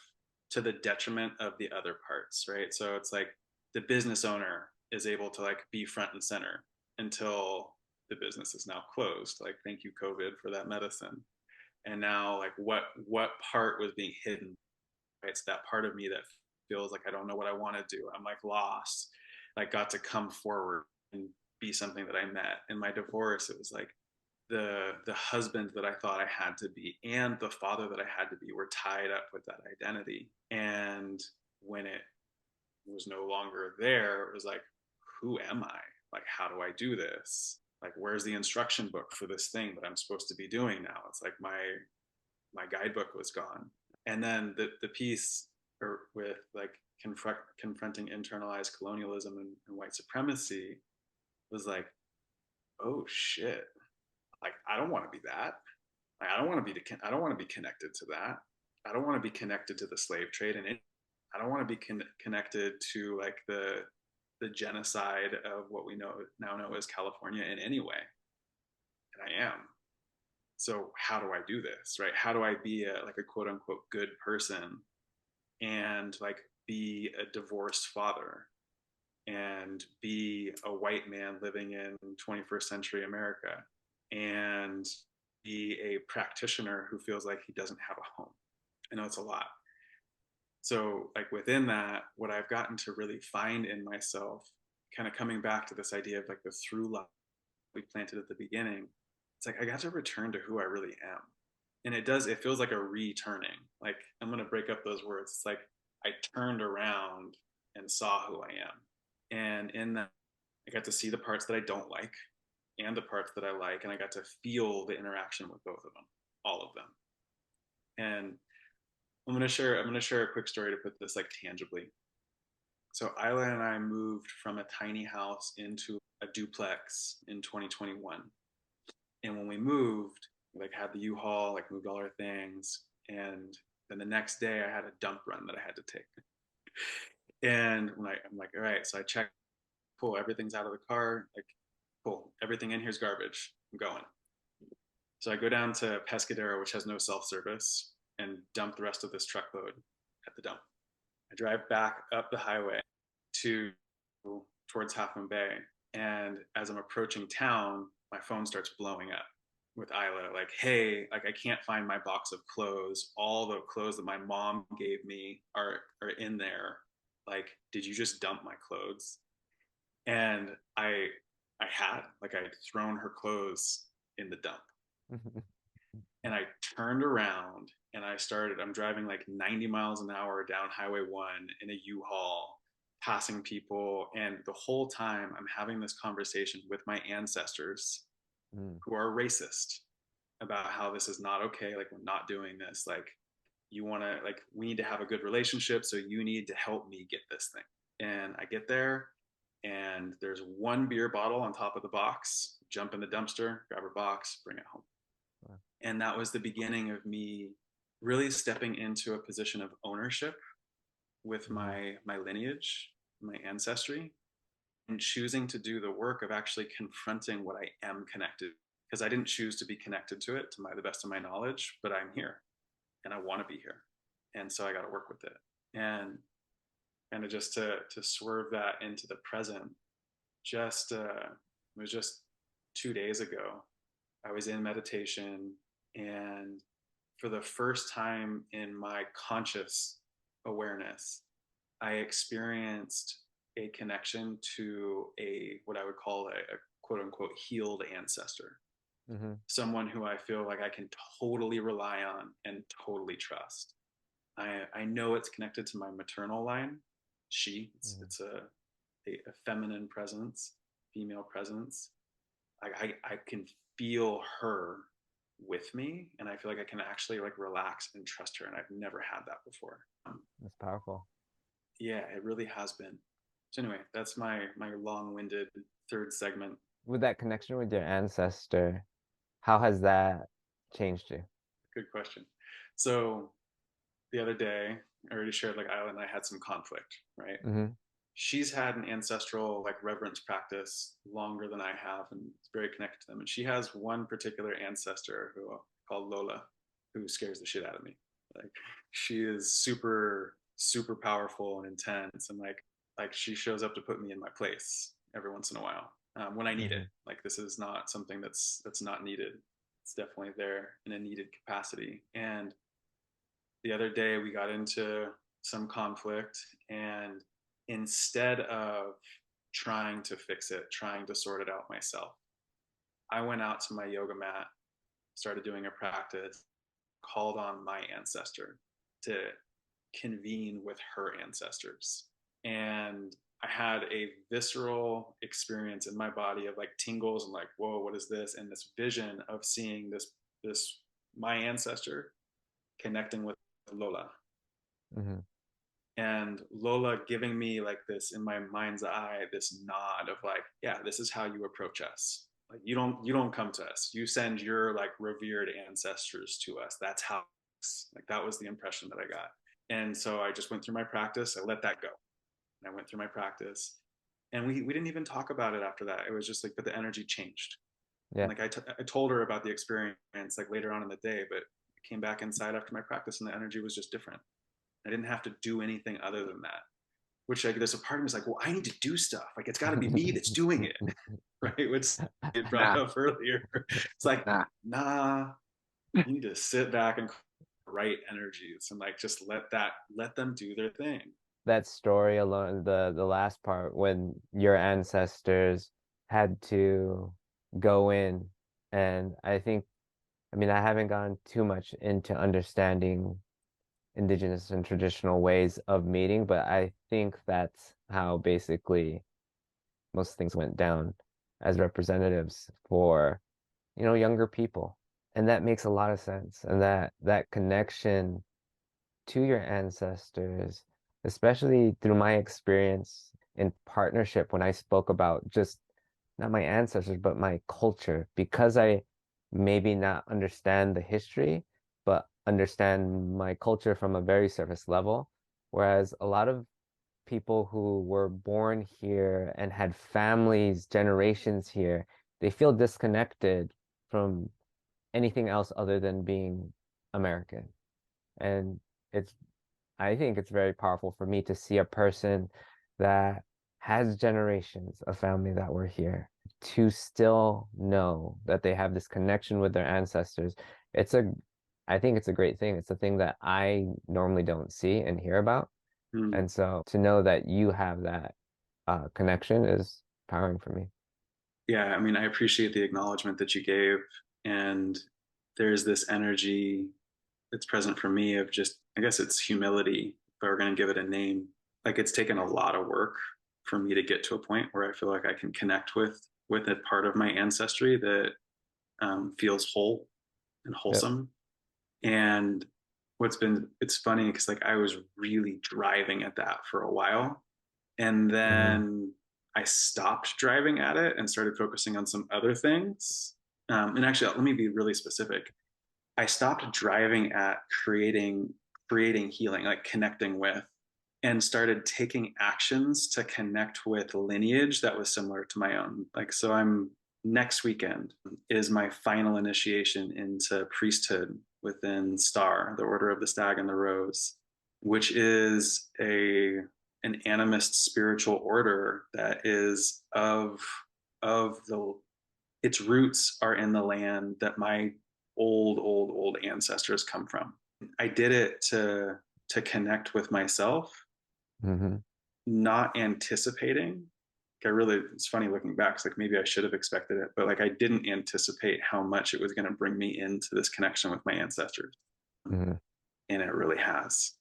to the detriment of the other parts, right? So it's like the business owner is able to like be front and center until the business is now closed. Like, thank you, COVID, for that medicine. And now like what part was being hidden, right? It's that part of me that feels like I don't know what I want to do, I'm like lost, like got to come forward and be something that I met. In my divorce, it was like the husband that I thought I had to be and the father that I had to be were tied up with that identity. And when it was no longer there, it was like, who am I? Like, how do I do this? Like, where's the instruction book for this thing that I'm supposed to be doing now? It's like my guidebook was gone. And then the piece with like confronting internalized colonialism and white supremacy was like, oh shit, like I don't want to be that. Like, I don't want to be I don't want to be connected to that. I don't want to be connected to the slave trade, and I don't want to be connected to like the genocide of what we now know as California in any way. And I am. So how do I do this, right? How do I be like a quote unquote good person and like be a divorced father and be a white man living in 21st century America and be a practitioner who feels like he doesn't have a home? I know it's a lot. So like within that, what I've gotten to really find in myself, kind of coming back to this idea of like the through line we planted at the beginning, it's like I got to return to who I really am. And it feels like a returning. Like I'm going to break up those words. It's like I turned around and saw who I am. And in that, I got to see the parts that I don't like and the parts that I like. And I got to feel the interaction with both of them, all of them. And I'm gonna share a quick story to put this like tangibly. So Isla and I moved from a tiny house into a duplex in 2021. And when we moved, we like had the U-Haul, like moved all our things. And then the next day I had a dump run that I had to take. And I'm like, all right, so I checked, cool, everything's out of the car. Like, cool, everything in here's garbage. I'm going. So I go down to Pescadero, which has no self-service, and dump the rest of this truckload at the dump. I drive back up the highway towards Half Moon Bay. And as I'm approaching town, my phone starts blowing up with Isla, like, hey, like I can't find my box of clothes. All the clothes that my mom gave me are in there. Like, did you just dump my clothes? And I had thrown her clothes in the dump. And I turned around and I'm driving like 90 miles an hour down Highway 1 in a U-Haul, passing people. And the whole time I'm having this conversation with my ancestors who are racist about how this is not okay. Like, we're not doing this. Like, we need to have a good relationship. So you need to help me get this thing. And I get there and there's one beer bottle on top of the box, jump in the dumpster, grab her box, bring it home. Wow. And that was the beginning of me really stepping into a position of ownership with my lineage, my ancestry, and choosing to do the work of actually confronting what I am connected, because I didn't choose to be connected to it to the best of my knowledge, but I'm here and I want to be here. And so I got to work with it. And kind of just to swerve that into the present, it was just 2 days ago. I was in meditation, and for the first time in my conscious awareness, I experienced a connection to a what I would call a quote unquote healed ancestor. Mm-hmm. Someone who I feel like I can totally rely on and totally trust. I know it's connected to my maternal line. It's a feminine presence, female presence. I can feel her with me, and I feel like I can actually like relax and trust her, and I've never had that before. That's powerful. Yeah, it really has been. So anyway, that's my long-winded third segment. With that connection with your ancestor, how has that changed you? Good question. So the other day, I already shared like Isla and I had some conflict, right? Mm-hmm. She's had an ancestral like reverence practice longer than I have, and it's very connected to them. And she has one particular ancestor who called Lola, who scares the shit out of me. Like she is super super powerful and intense, and like she shows up to put me in my place every once in a while when I need Mm-hmm. it. Like this is not something that's not needed. It's definitely there in a needed capacity. And the other day we got into some conflict, and instead of trying to fix it, trying to sort it out myself, I went out to my yoga mat, started doing a practice, called on my ancestor to convene with her ancestors. And I had a visceral experience in my body of like tingles and like, whoa, what is this? And this vision of seeing this my ancestor connecting with Lola. Mm-hmm. And Lola giving me like this in my mind's eye, this nod of like, yeah, this is how you approach us. Like you don't come to us. You send your like revered ancestors to us. That's how, like that was the impression that I got. And so I just went through my practice. I let that go. And I went through my practice. And we didn't even talk about it after that. It was just like, but the energy changed. Yeah. And like I told her about the experience like later on in the day, but I came back inside after my practice and the energy was just different. I didn't have to do anything other than that. Which like there's a part of me is like, well, I need to do stuff. Like it's got to be me that's doing it, right? Which you brought Nah, up earlier. It's like, nah. nah, you need to sit back and right energies and like just let them do their thing. That story alone, the last part when your ancestors had to go in, and I mean, I haven't gone too much into understanding indigenous and traditional ways of meeting, but I think that's how basically most things went down as representatives for, younger people. And that makes a lot of sense. And that connection to your ancestors, especially through my experience in partnership when I spoke about just not my ancestors, but my culture, because I maybe not understand the history, but understand my culture from a very surface level. Whereas a lot of people who were born here and had families, generations here, they feel disconnected from anything else other than being American. And it's, I think it's very powerful for me to see a person that has generations of family that were here to still know that they have this connection with their ancestors. It's a, I think it's a great thing. It's a thing that I normally don't see and hear about. Mm. And so to know that you have that connection is empowering for me. Yeah, I mean, I appreciate the acknowledgement that you gave. And there's this energy that's present for me of just, I guess it's humility, if I were going to give it a name. Like it's taken a lot of work for me to get to a point where I feel like I can connect with a part of my ancestry that feels whole and Yep. wholesome. And it's funny because like I was really driving at that for a while. And Mm-hmm. then I stopped driving at it and started focusing on some other things. And actually, let me be really specific. I stopped driving at creating healing, like connecting with, and started taking actions to connect with lineage that was similar to my own. Like, so I'm next weekend is my final initiation into priesthood within Star, the Order of the Stag and the Rose, which is an animist spiritual order that is of the its roots are in the land that my old ancestors come from. I did it to connect with myself, Mm-hmm. not anticipating. It's funny looking back, 'cause like maybe I should have expected it, but like I didn't anticipate how much it was going to bring me into this connection with my ancestors. Mm-hmm. And it really has.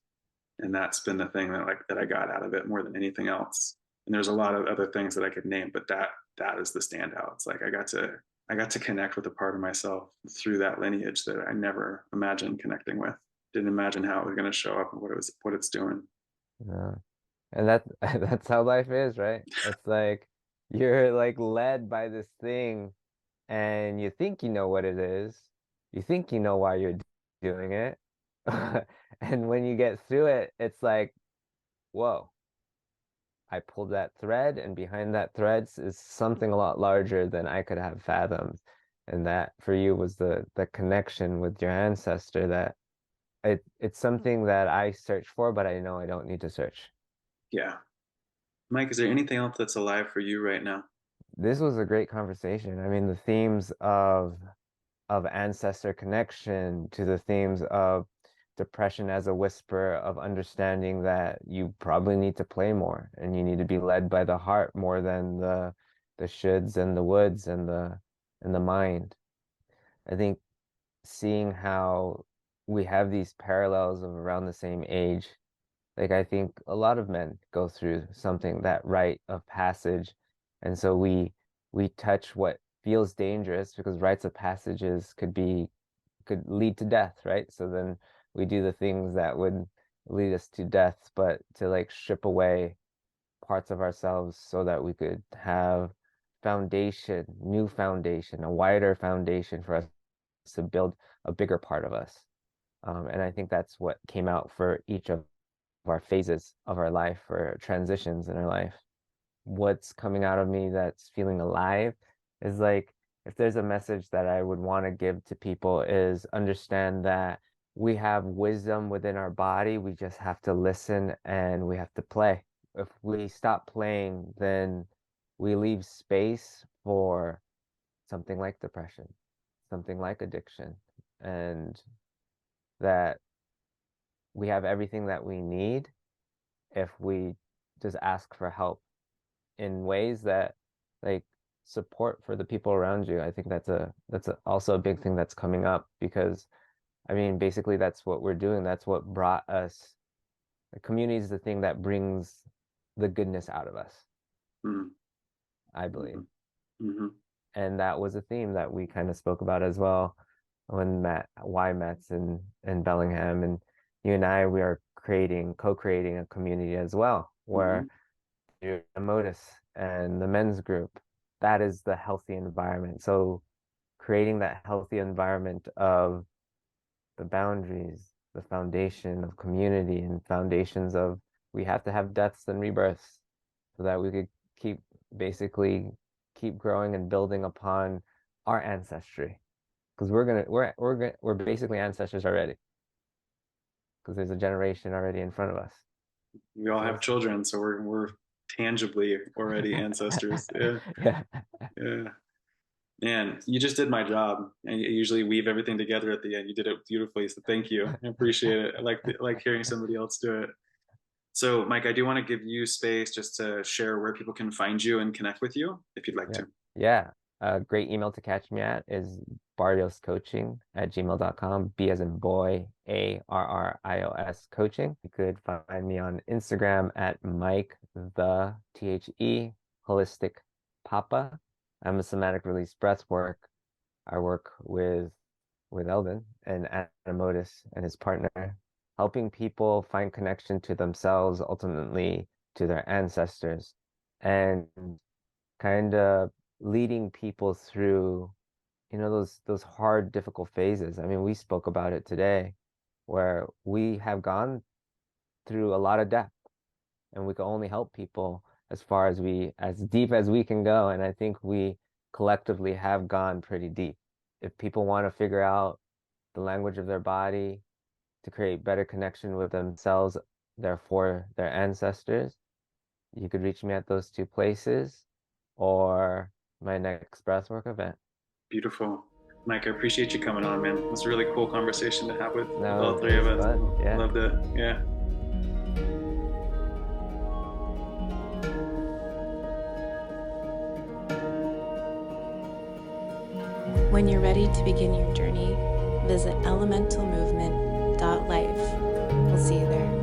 And that's been the thing that I got out of it more than anything else. And there's a lot of other things that I could name, but that is the standout. It's like I got to connect with a part of myself through that lineage that I never imagined connecting with. Didn't imagine how it was going to show up and what it's doing. Yeah. And that that's how life is, right? It's like you're like led by this thing and you think you know what it is. You think you know why you're doing it. And when you get through it, it's like, whoa, I pulled that thread, and behind that thread is something a lot larger than I could have fathomed. And that for you was the connection with your ancestor that it's something that I search for, but I know I don't need to search. Yeah. Mike, is there anything else that's alive for you right now? This was a great conversation. I mean, the themes of ancestor connection to the themes of depression as a whisper of understanding that you probably need to play more and you need to be led by the heart more than the shoulds and the woulds and the mind. I think seeing how we have these parallels of around the same age, like I think a lot of men go through something, that rite of passage, and so we touch what feels dangerous because rites of passages could lead to death, right? So then we do the things that would lead us to death, but to like strip away parts of ourselves so that we could have foundation, new foundation, a wider foundation for us to build a bigger part of us. And I think that's what came out for each of our phases of our life or transitions in our life. What's coming out of me that's feeling alive is like, if there's a message that I would want to give to people is understand that we have wisdom within our body. We just have to listen and we have to play. If we stop playing, then we leave space for something like depression, something like addiction, and that we have everything that we need if we just ask for help in ways that like support for the people around you. I think also a big thing that's coming up because I mean basically that's what we're doing. That's what brought us. The community is the thing that brings the goodness out of us, Mm-hmm. I believe. Mm-hmm. And that was a theme that we kind of spoke about as well when Matt's in Bellingham, and you and I we are co-creating a community as well Mm-hmm. where you're a Modus and the men's group. That is the healthy environment. So creating that healthy environment of the boundaries, the foundation of community and foundations of we have to have deaths and rebirths so that we could keep basically keep growing and building upon our ancestry. Because we're basically ancestors already. Because there's a generation already in front of us. We all So have let's children, so we're tangibly already ancestors. Yeah. yeah. Yeah. Man, you just did my job, and you usually weave everything together at the end. You did it beautifully, so thank you. I appreciate it. I like hearing somebody else do it. So, Mike, I do want to give you space just to share where people can find you and connect with you if you'd like Yeah. to. Yeah. A great email to catch me at is barrioscoaching@gmail.com. B as in boy, ARRIOS coaching. You could find me on Instagram at Mike the holistic papa. I'm a somatic release breathwork. I work with Elden and Adamotis and his partner, helping people find connection to themselves, ultimately to their ancestors, and kind of leading people through, those hard, difficult phases. I mean, we spoke about it today, where we have gone through a lot of depth, and we can only help people as deep as we can go. And I think we collectively have gone pretty deep. If people want to figure out the language of their body to create better connection with themselves, therefore their ancestors, you could reach me at those two places or my next breathwork event. Beautiful. Mike, I appreciate you coming on, man. It was a really cool conversation to have with all three it of was us. fun. Yeah. Loved it. Yeah. When you're ready to begin your journey, visit elementalmovement.life. We'll see you there.